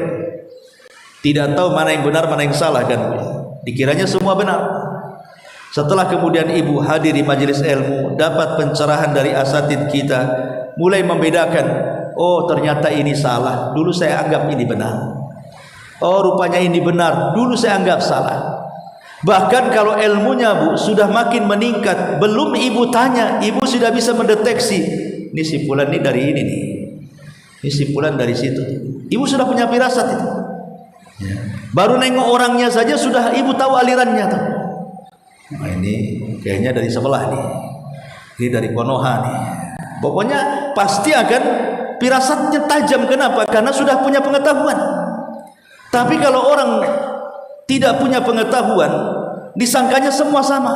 tidak tahu mana yang benar mana yang salah kan, dikiranya semua benar. Setelah kemudian ibu hadir di majelis ilmu, dapat pencerahan dari asatidz kita, mulai membedakan, oh ternyata ini salah, dulu saya anggap ini benar. Oh rupanya ini benar, dulu saya anggap salah. Bahkan kalau ilmunya Bu sudah makin meningkat, belum ibu tanya, ibu sudah bisa mendeteksi, ini simpulan ini dari ini nih, ini simpulan dari situ. Ibu sudah punya firasat itu. Baru nengok orangnya saja sudah ibu tahu alirannya tuh. Nah, ini kayaknya dari sebelah nih, ini dari Konoha nih. Pokoknya pasti akan firasatnya tajam. Kenapa? Karena sudah punya pengetahuan. Tapi kalau orang tidak punya pengetahuan, disangkanya semua sama.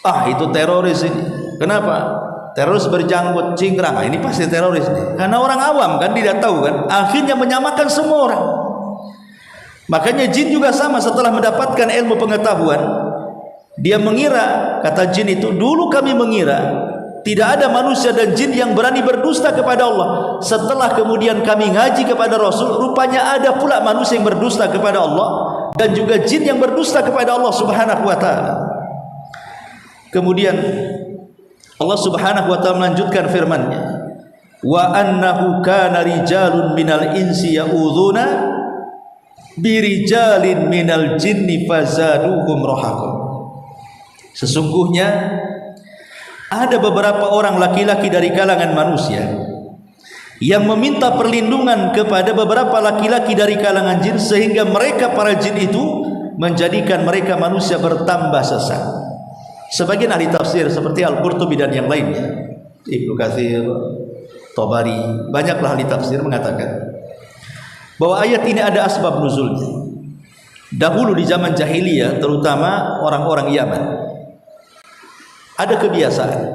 Ah itu teroris ini. Kenapa? Teroris berjanggut cingkrang. Ini pasti teroris nih. Karena orang awam kan tidak tahu kan. Akhirnya menyamakan semua orang. Makanya jin juga sama, setelah mendapatkan ilmu pengetahuan, dia mengira, kata jin itu, dulu kami mengira tidak ada manusia dan jin yang berani berdusta kepada Allah. Setelah kemudian kami ngaji kepada Rasul, rupanya ada pula manusia yang berdusta kepada Allah dan juga jin yang berdusta kepada Allah Subhanahu wa ta'ala. Kemudian Allah Subhanahu wa ta'ala melanjutkan firman-Nya, wa annahu kana rijalun minal insi ya'udzuuna birijalin minal jinni fazaduhum rahaqa. Sesungguhnya ada beberapa orang laki-laki dari kalangan manusia yang meminta perlindungan kepada beberapa laki-laki dari kalangan jin, sehingga mereka para jin itu menjadikan mereka manusia bertambah sesat. Sebagian ahli tafsir seperti Al-Qurtubi dan yang lainnya, Ibnu Katsir, Tabari, banyaklah ahli tafsir mengatakan bahwa ayat ini ada asbab nuzulnya. Dahulu di zaman jahiliyah, terutama orang-orang Yaman, ada kebiasaan.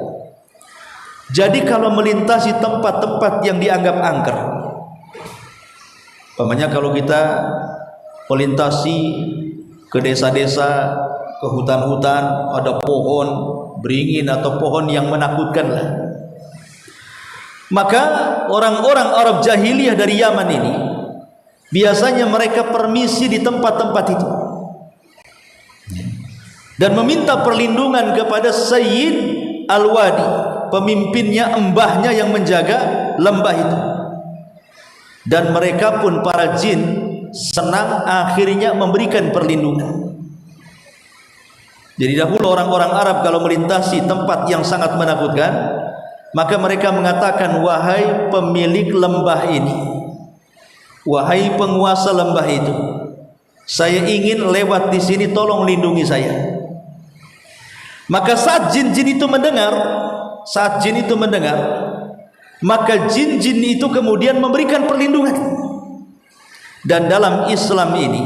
Jadi kalau melintasi tempat-tempat yang dianggap angker, umpamanya kalau kita melintasi ke desa-desa, ke hutan-hutan, ada pohon beringin atau pohon yang menakutkan lah, maka orang-orang Arab jahiliyah dari Yaman ini biasanya mereka permisi di tempat-tempat itu dan meminta perlindungan kepada Sayyid Al-Wadi, pemimpinnya, embahnya yang menjaga lembah itu. Dan mereka pun para jin senang akhirnya memberikan perlindungan. Jadi dahulu orang-orang Arab kalau melintasi tempat yang sangat menakutkan, maka mereka mengatakan, wahai pemilik lembah ini, wahai penguasa lembah itu, saya ingin lewat di sini, tolong lindungi saya. Maka saat jin-jin itu mendengar, maka jin-jin itu kemudian memberikan perlindungan. Dan dalam Islam ini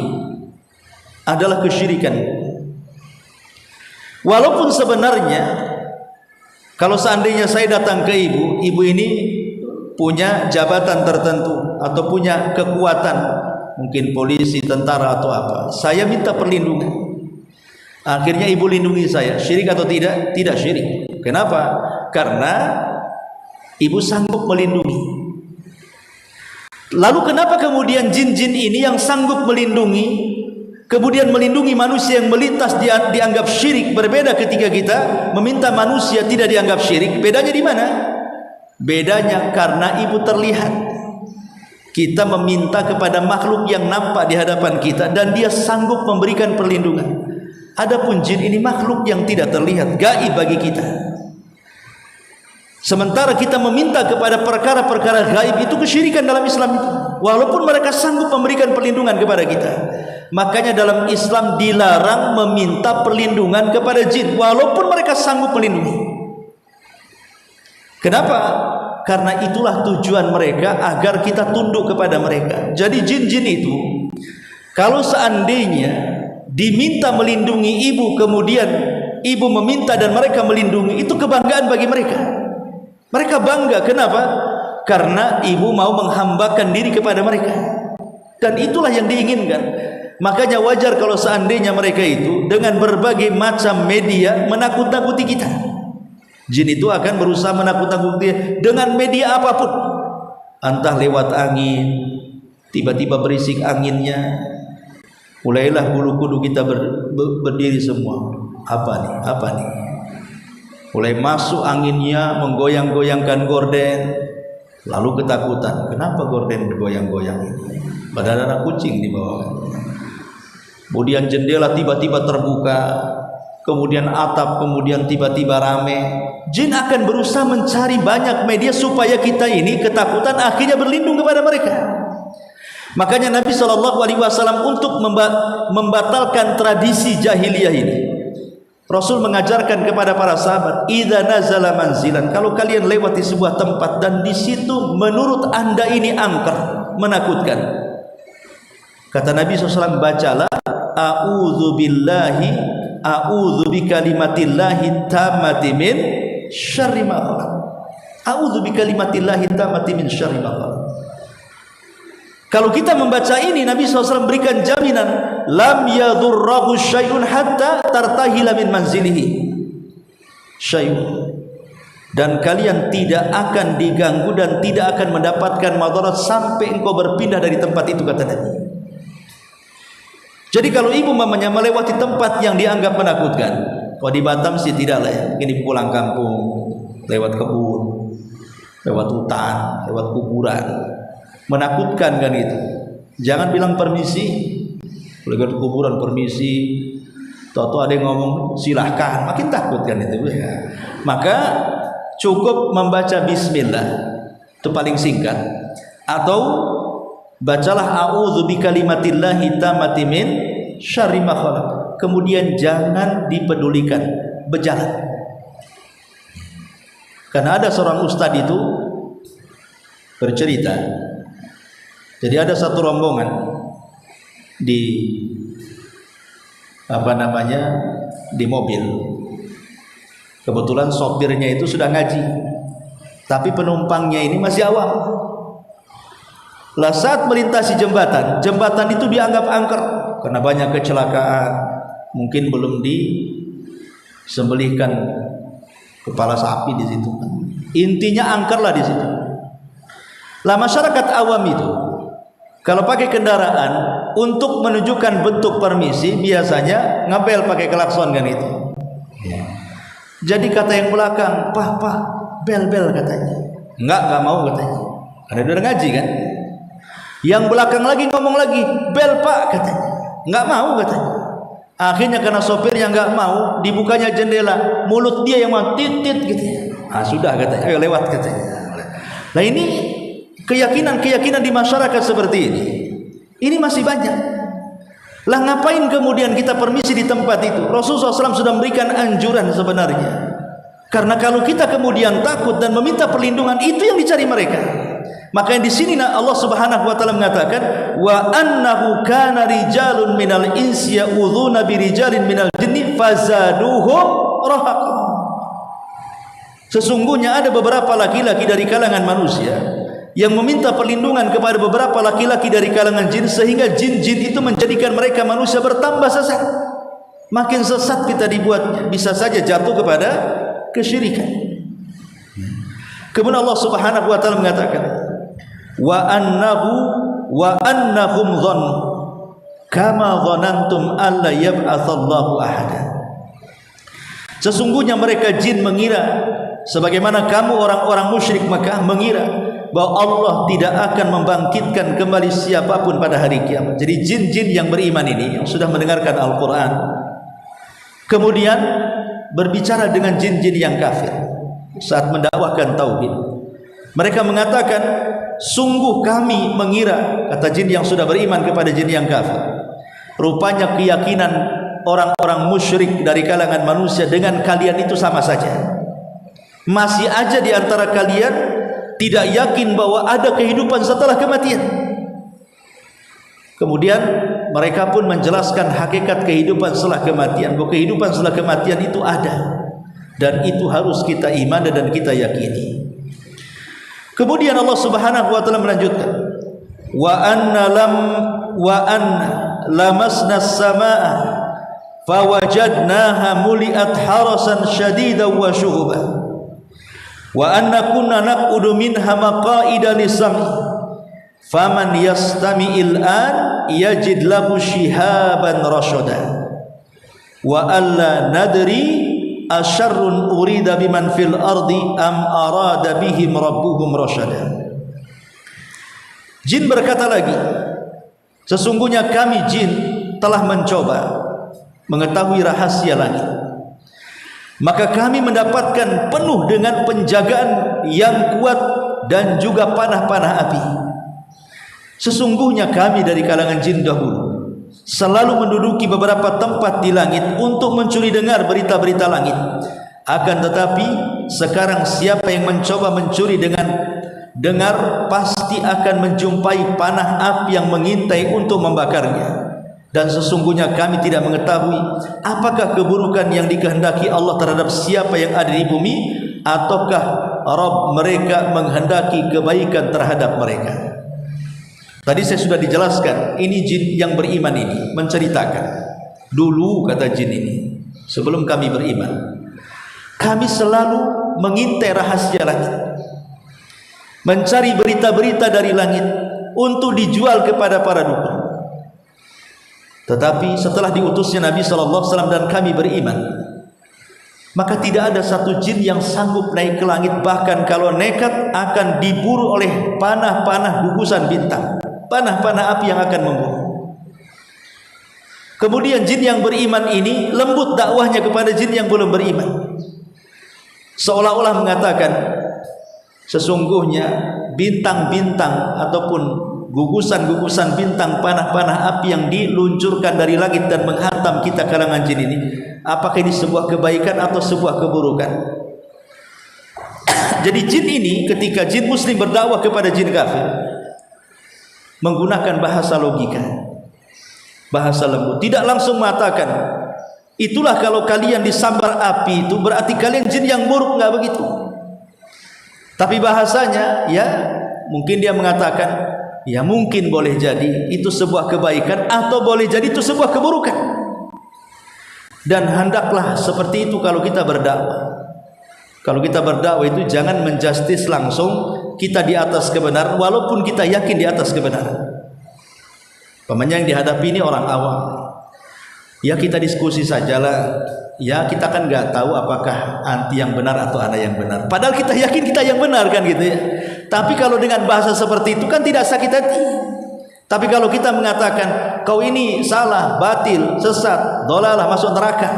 adalah kesyirikan. Walaupun sebenarnya kalau seandainya saya datang ke ibu ini punya jabatan tertentu atau punya kekuatan, mungkin polisi, tentara atau apa, saya minta perlindungan, akhirnya ibu lindungi saya, syirik atau tidak? Tidak syirik. Kenapa? Karena ibu sanggup melindungi. Lalu kenapa kemudian jin-jin ini yang sanggup melindungi, kemudian melindungi manusia yang melintas dianggap syirik? Berbeda ketika kita meminta manusia tidak dianggap syirik. Bedanya di mana? Bedanya karena ibu terlihat. Kita meminta kepada makhluk yang nampak di hadapan kita dan dia sanggup memberikan perlindungan. Adapun jin ini makhluk yang tidak terlihat, gaib bagi kita. Sementara kita meminta kepada perkara-perkara gaib, itu kesyirikan dalam Islam itu. Walaupun mereka sanggup memberikan perlindungan kepada kita. Makanya dalam Islam dilarang meminta perlindungan kepada jin walaupun mereka sanggup melindungi. Kenapa? Karena itulah tujuan mereka, agar kita tunduk kepada mereka. Jadi jin-jin itu kalau seandainya diminta melindungi ibu, kemudian ibu meminta dan mereka melindungi, itu kebanggaan bagi mereka. Mereka bangga. Kenapa? Karena ibu mau menghambakan diri kepada mereka, dan itulah yang diinginkan. Makanya wajar kalau seandainya mereka itu dengan berbagai macam media menakut-nakuti kita. Jin itu akan berusaha menakut-nakuti dengan media apapun, entah lewat angin, tiba-tiba berisik anginnya, mulailah bulu kuduk kita berdiri semua. Apa nih? Mulai masuk anginnya menggoyang-goyangkan gorden, lalu ketakutan. Kenapa gorden bergoyang-goyang ini? Padahal ada kucing di bawah. Kemudian jendela tiba-tiba terbuka, kemudian atap kemudian tiba-tiba rame. Jin akan berusaha mencari banyak media supaya kita ini ketakutan, akhirnya berlindung kepada mereka. Makanya Nabi SAW untuk membatalkan tradisi jahiliyah ini, Rasul mengajarkan kepada para sahabat, idza nazala manzilan, kalau kalian lewati sebuah tempat dan di situ menurut anda ini angker, menakutkan, kata Nabi SAW, bacalah a'udzu bikalimatillahi tammati min syarri ma khalaq. A'udzu bikalimatillahi tammati min syarri ma khalaq. Kalau kita membaca ini, Nabi SAW berikan jaminan, lam yadurrahu syai'un hatta tartahila min manzilihi syai'un, dan kalian tidak akan diganggu dan tidak akan mendapatkan madarat sampai engkau berpindah dari tempat itu, kata Nabi. Jadi kalau ibu mamanya melewati tempat yang dianggap menakutkan, kalau di Batam sih tidak lah ya, ini pulang kampung, lewat kebun, lewat hutan, lewat kuburan, menakutkan kan itu. Jangan bilang permisi, lewat kuburan permisi, tahu ada yang ngomong silahkan, makin takut kan itu ya. Maka cukup membaca bismillah, itu paling singkat, atau bacalah a'udzu bikalimatillahi tammati min syarri ma khalaq. Kemudian jangan dipedulikan, berjalan. Karena ada seorang ustadz itu bercerita, jadi ada satu rombongan di di mobil. Kebetulan sopirnya itu sudah ngaji, tapi penumpangnya ini masih awam. Lah saat melintasi jembatan itu dianggap angker karena banyak kecelakaan, mungkin belum disembelihkan kepala sapi di situ. Intinya angkerlah di situ. Lah masyarakat awam itu kalau pakai kendaraan untuk menunjukkan bentuk permisi biasanya ngabel pakai klakson kan itu. Jadi kata yang belakang, "Pak, bel katanya." Enggak mau katanya. Karena dia udah ngaji kan. Yang belakang lagi ngomong lagi, "Bel Pak," katanya. Enggak mau katanya. Akhirnya karena sopirnya enggak mau, dibukanya jendela, mulut dia yang mau titit gitu. Sudah katanya, ayo lewat katanya. Nah ini keyakinan di masyarakat seperti ini. Ini masih banyak. Lah ngapain kemudian kita permisi di tempat itu? Rasulullah SAW sudah memberikan anjuran sebenarnya. Karena kalau kita kemudian takut dan meminta perlindungan, itu yang dicari mereka. Maka di sini Allah Subhanahu wa taala mengatakan, wa annahu kana rijalun minal insi ya'udzuuna birijalin minal jinni fazaduhum rahaqa. Sesungguhnya ada beberapa laki-laki dari kalangan manusia yang meminta perlindungan kepada beberapa laki-laki dari kalangan jin, sehingga jin-jin itu menjadikan mereka manusia bertambah sesat. Makin sesat kita dibuatnya, bisa saja jatuh kepada kesyirikan. Kemudian Allah Subhanahu wa taala mengatakan, wa annahum dhannu kama dhanantum alla yab'atsallahu ahada. Sesungguhnya mereka jin mengira sebagaimana kamu orang-orang musyrik Makkah mengira bahwa Allah tidak akan membangkitkan kembali siapapun pada hari kiamat. Jadi jin-jin yang beriman ini, yang sudah mendengarkan Al-Quran, kemudian berbicara dengan jin-jin yang kafir saat mendakwahkan tauhid. Mereka mengatakan, sungguh kami mengira, kata jin yang sudah beriman kepada jin yang kafir, rupanya keyakinan orang-orang musyrik dari kalangan manusia dengan kalian itu sama saja. Masih aja di antara kalian tidak yakin bahwa ada kehidupan setelah kematian. Kemudian mereka pun menjelaskan hakikat kehidupan setelah kematian, bahwa kehidupan setelah kematian itu ada dan itu harus kita imani dan kita yakini. Kemudian Allah Subhanahu wa taala melanjutkan, wa anna lamasna as-samaa'a fawajadnaha muli'at harasan shadidan wa syuhuban wa anna kunna naq'udu minha maqa'ida lis-sam'i faman yastami'il an yajid lahu shihaban rasyada. wa alla nadri asyarrun urida biman fil ardi am arada bihim rabbuhum rasyada. Jin berkata lagi, sesungguhnya kami jin telah mencoba mengetahui rahasia langit, maka kami mendapatkan penuh dengan penjagaan yang kuat dan juga panah-panah api. Sesungguhnya kami dari kalangan jin dahulu selalu menduduki beberapa tempat di langit untuk mencuri dengar berita-berita langit. Akan tetapi sekarang siapa yang mencoba mencuri dengan dengar pasti akan menjumpai panah api yang mengintai untuk membakarnya. Dan sesungguhnya kami tidak mengetahui apakah keburukan yang dikehendaki Allah terhadap siapa yang ada di bumi, ataukah Rabb mereka menghendaki kebaikan terhadap mereka. Tadi saya sudah dijelaskan, ini jin yang beriman ini menceritakan. Dulu kata jin ini, sebelum kami beriman, kami selalu mengintai rahasia langit, mencari berita-berita dari langit untuk dijual kepada para dukun. Tetapi setelah diutusnya Nabi SAW dan kami beriman, maka tidak ada satu jin yang sanggup naik ke langit. Bahkan kalau nekat akan diburu oleh panah-panah gugusan bintang, panah-panah api yang akan membunuh. Kemudian jin yang beriman ini lembut dakwahnya kepada jin yang belum beriman, seolah-olah mengatakan sesungguhnya bintang-bintang ataupun gugusan-gugusan bintang, panah-panah api yang diluncurkan dari langit dan menghantam kita kalangan jin ini, apakah ini sebuah kebaikan atau sebuah keburukan? Jadi jin ini ketika jin muslim berdakwah kepada jin kafir menggunakan bahasa logika, bahasa lembut, tidak langsung mengatakan itulah kalau kalian disambar api itu berarti kalian jin yang buruk, enggak begitu. Tapi bahasanya ya mungkin dia mengatakan ya mungkin boleh jadi itu sebuah kebaikan atau boleh jadi itu sebuah keburukan. Dan hendaklah seperti itu kalau kita berdakwah. Kalau kita berdakwah itu jangan menjustis langsung kita di atas kebenaran walaupun kita yakin di atas kebenaran. Pamannya yang dihadapi ini orang awam, ya kita diskusi sajalah. Ya kita kan nggak tahu apakah anti yang benar atau ana yang benar. Padahal kita yakin kita yang benar kan gitu ya. Tapi kalau dengan bahasa seperti itu kan tidak sakit hati. Tapi kalau kita mengatakan kau ini salah, batil, sesat, dolalah, masuk neraka,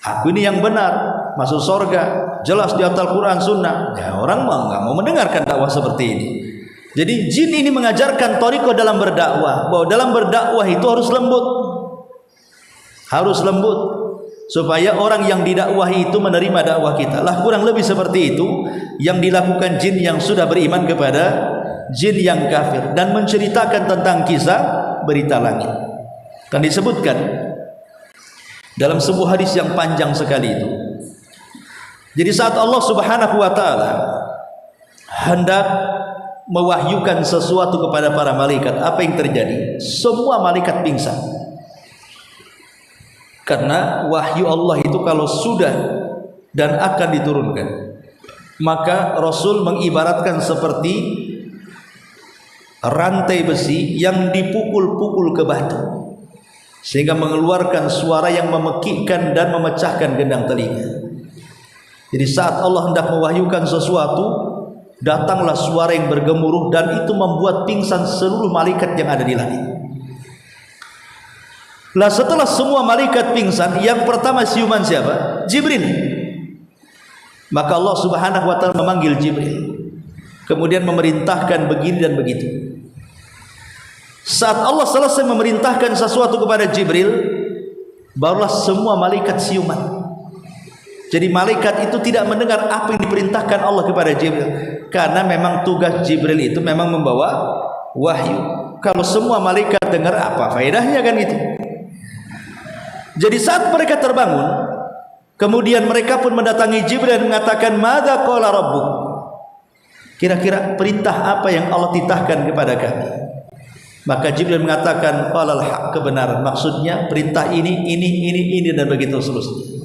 aku ini yang benar, masuk surga, jelas di Al-Quran Sunnah, ya orang mah nggak mau mendengarkan dakwah seperti ini. Jadi jin ini mengajarkan thariqah dalam berdakwah, bahwa dalam berdakwah itu harus lembut, supaya orang yang didakwahi itu menerima dakwah kita. Lah kurang lebih seperti itu yang dilakukan jin yang sudah beriman kepada jin yang kafir dan menceritakan tentang kisah berita langit. Dan disebutkan dalam sebuah hadis yang panjang sekali itu. Jadi saat Allah Subhanahu wa taala hendak mewahyukan sesuatu kepada para malaikat, apa yang terjadi? Semua malaikat pingsan. Karena wahyu Allah itu kalau sudah dan akan diturunkan, maka Rasul mengibaratkan seperti rantai besi yang dipukul-pukul ke batu sehingga mengeluarkan suara yang memekikkan dan memecahkan gendang telinga. Jadi saat Allah hendak mewahyukan sesuatu, datanglah suara yang bergemuruh dan itu membuat pingsan seluruh malaikat yang ada di langit. Lah setelah semua malaikat pingsan, yang pertama siuman siapa? Jibril. Maka Allah Subhanahu wa taala memanggil Jibril, kemudian memerintahkan begini dan begitu. Saat Allah selesai memerintahkan sesuatu kepada Jibril, barulah semua malaikat siuman. Jadi malaikat itu tidak mendengar apa yang diperintahkan Allah kepada Jibril, karena memang tugas Jibril itu memang membawa wahyu. Kalau semua malaikat dengar, apa faedahnya kan gitu. Jadi saat mereka terbangun, kemudian mereka pun mendatangi Jibril dan mengatakan, "Madza qala rabbuk?" Kira-kira perintah apa yang Allah titahkan kepada kami? Maka Jibril mengatakan, "Qalal haq," kebenaran. Maksudnya perintah ini dan begitu seterusnya.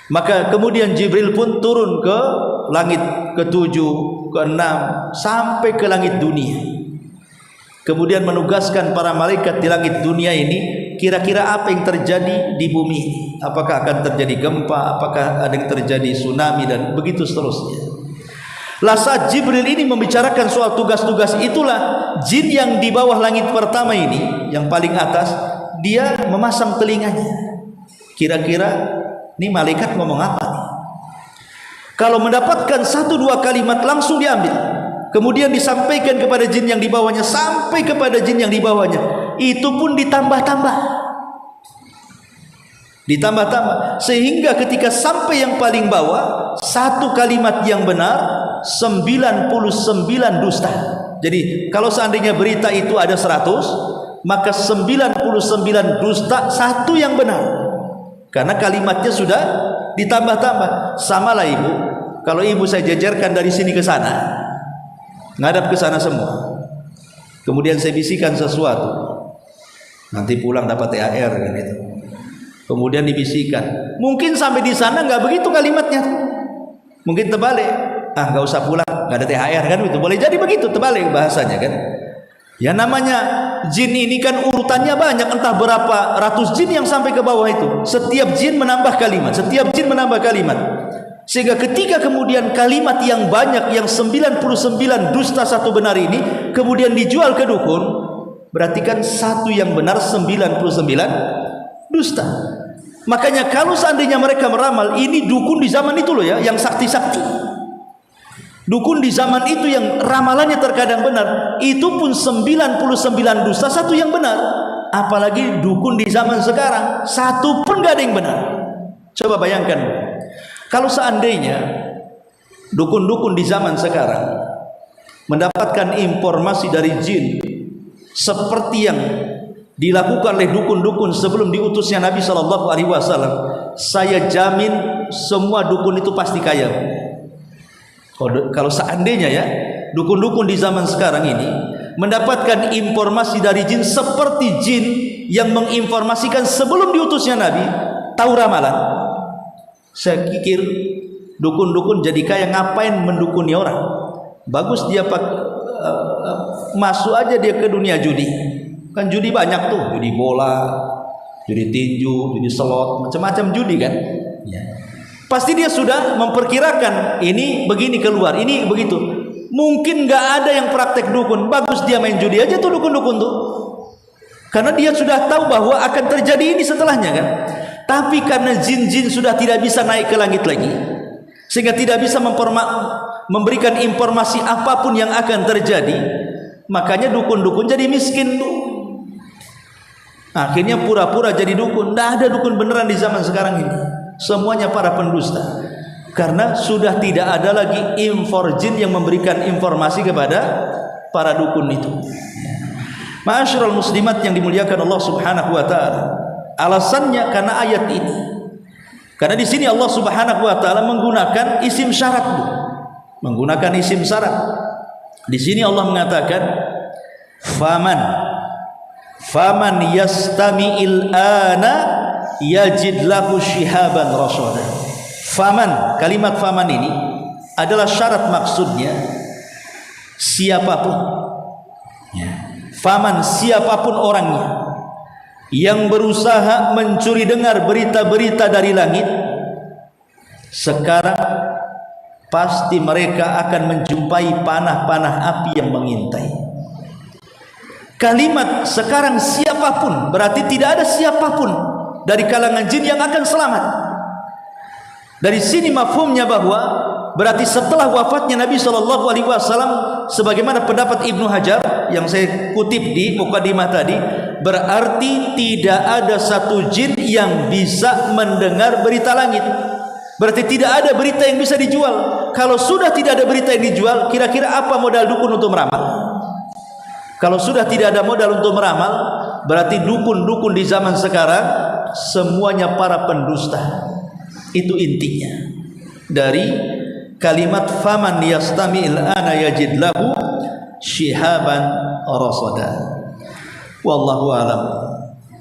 Maka kemudian Jibril pun turun ke langit ke-7, ke-6 sampai ke langit dunia. Kemudian menugaskan para malaikat di langit dunia ini kira-kira apa yang terjadi di bumi, apakah akan terjadi gempa, apakah ada yang terjadi tsunami, dan begitu seterusnya. Lah saat Jibril ini membicarakan soal tugas-tugas, itulah jin yang di bawah langit pertama ini, yang paling atas, dia memasang telinganya. Kira-kira ini malaikat ngomong apa nih? Kalau mendapatkan 1-2 kalimat langsung diambil, kemudian disampaikan kepada jin yang di bawahnya, sampai kepada jin yang di bawahnya. Itu pun ditambah-tambah, sehingga ketika sampai yang paling bawah, 1 kalimat yang benar, 99 dusta. Jadi kalau seandainya berita itu ada 100, maka 99 dusta, 1 yang benar, karena kalimatnya sudah ditambah-tambah. Samalah ibu, kalau ibu saya jajarkan dari sini ke sana, ngadap ke sana semua, kemudian saya bisikan sesuatu, nanti pulang dapat THR kan itu. Kemudian dibisikkan, mungkin sampai di sana nggak begitu kalimatnya, mungkin terbalik, nggak usah pulang, nggak ada THR kan, itu boleh jadi begitu, terbalik bahasanya kan. Ya namanya jin ini kan urutannya banyak, entah berapa ratus jin yang sampai ke bawah itu. Setiap jin menambah kalimat, sehingga ketika kemudian kalimat yang banyak, yang 99 dusta 1 benar ini kemudian dijual ke dukun, berarti kan 1 yang benar, 99 dusta. Makanya kalau seandainya mereka meramal, ini dukun di zaman itu loh ya, yang sakti-sakti. Dukun di zaman itu yang ramalannya terkadang benar, itu pun 99 dusta, 1 yang benar. Apalagi dukun di zaman sekarang, 1 pun gak ada yang benar. Coba bayangkan, kalau seandainya dukun-dukun di zaman sekarang mendapatkan informasi dari jin seperti yang dilakukan oleh dukun-dukun sebelum diutusnya Nabi SAW, saya jamin semua dukun itu pasti kaya. Kalau seandainya ya, dukun-dukun di zaman sekarang ini mendapatkan informasi dari jin seperti jin yang menginformasikan sebelum diutusnya Nabi, tahu ramalan, saya pikir dukun-dukun jadi kaya. Ngapain mendukuni orang? Bagus dia masuk aja dia ke dunia judi. Kan judi banyak tuh, judi bola, judi tinju, judi slot, macam-macam judi kan ya. Pasti dia sudah memperkirakan ini begini keluar, ini begitu. Mungkin gak ada yang praktek dukun, bagus dia main judi aja tuh dukun-dukun tuh, karena dia sudah tahu bahwa akan terjadi ini setelahnya kan. Tapi karena jin-jin sudah tidak bisa naik ke langit lagi, sehingga tidak bisa memberikan informasi apapun yang akan terjadi, makanya dukun-dukun jadi miskin tuh. Akhirnya pura-pura jadi dukun. Tidak ada dukun beneran di zaman sekarang ini, semuanya para pendusta, karena sudah tidak ada lagi jin yang memberikan informasi kepada para dukun itu. Ma'asyiral muslimat yang dimuliakan Allah Subhanahu wa taala, alasannya karena ayat ini. Karena di sini Allah Subhanahu wa taala menggunakan isim syarat, menggunakan isim syarat. Di sini Allah mengatakan faman yastami'il ana yajid lahu shihaban rasada. Faman, kalimat faman ini adalah syarat, maksudnya siapapun ya. Faman, siapapun orangnya yang berusaha mencuri dengar berita-berita dari langit, sekarang pasti mereka akan menjumpai panah-panah api yang mengintai. Kalimat sekarang siapapun berarti tidak ada siapapun dari kalangan jin yang akan selamat. Dari sini mafhumnya bahwa berarti setelah wafatnya Nabi SAW, sebagaimana pendapat Ibnu Hajar yang saya kutip di mukadimah tadi, berarti tidak ada satu jin yang bisa mendengar berita langit. Berarti tidak ada berita yang bisa dijual. Kalau sudah tidak ada berita yang dijual, kira-kira apa modal dukun untuk meramal? Kalau sudah tidak ada modal untuk meramal, berarti dukun-dukun di zaman sekarang semuanya para pendusta. Itu intinya dari kalimat faman yastami'il ana yajid lahu shihaban rasada. Wallahu a'lam.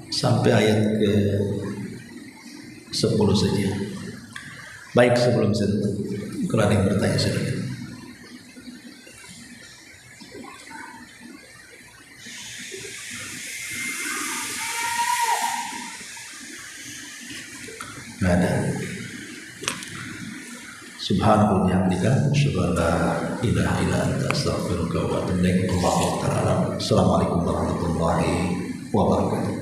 Sampai ayat ke 10 saja. Baik, sebelum saya tutup, kalau ada yang bertanya silakan. Nggak ada. Subhanallah bihamdika asyhadu an la ilaha illa anta astaghfiruka wa atubu ilaik. Assalamualaikum warahmatullahi wabarakatuh.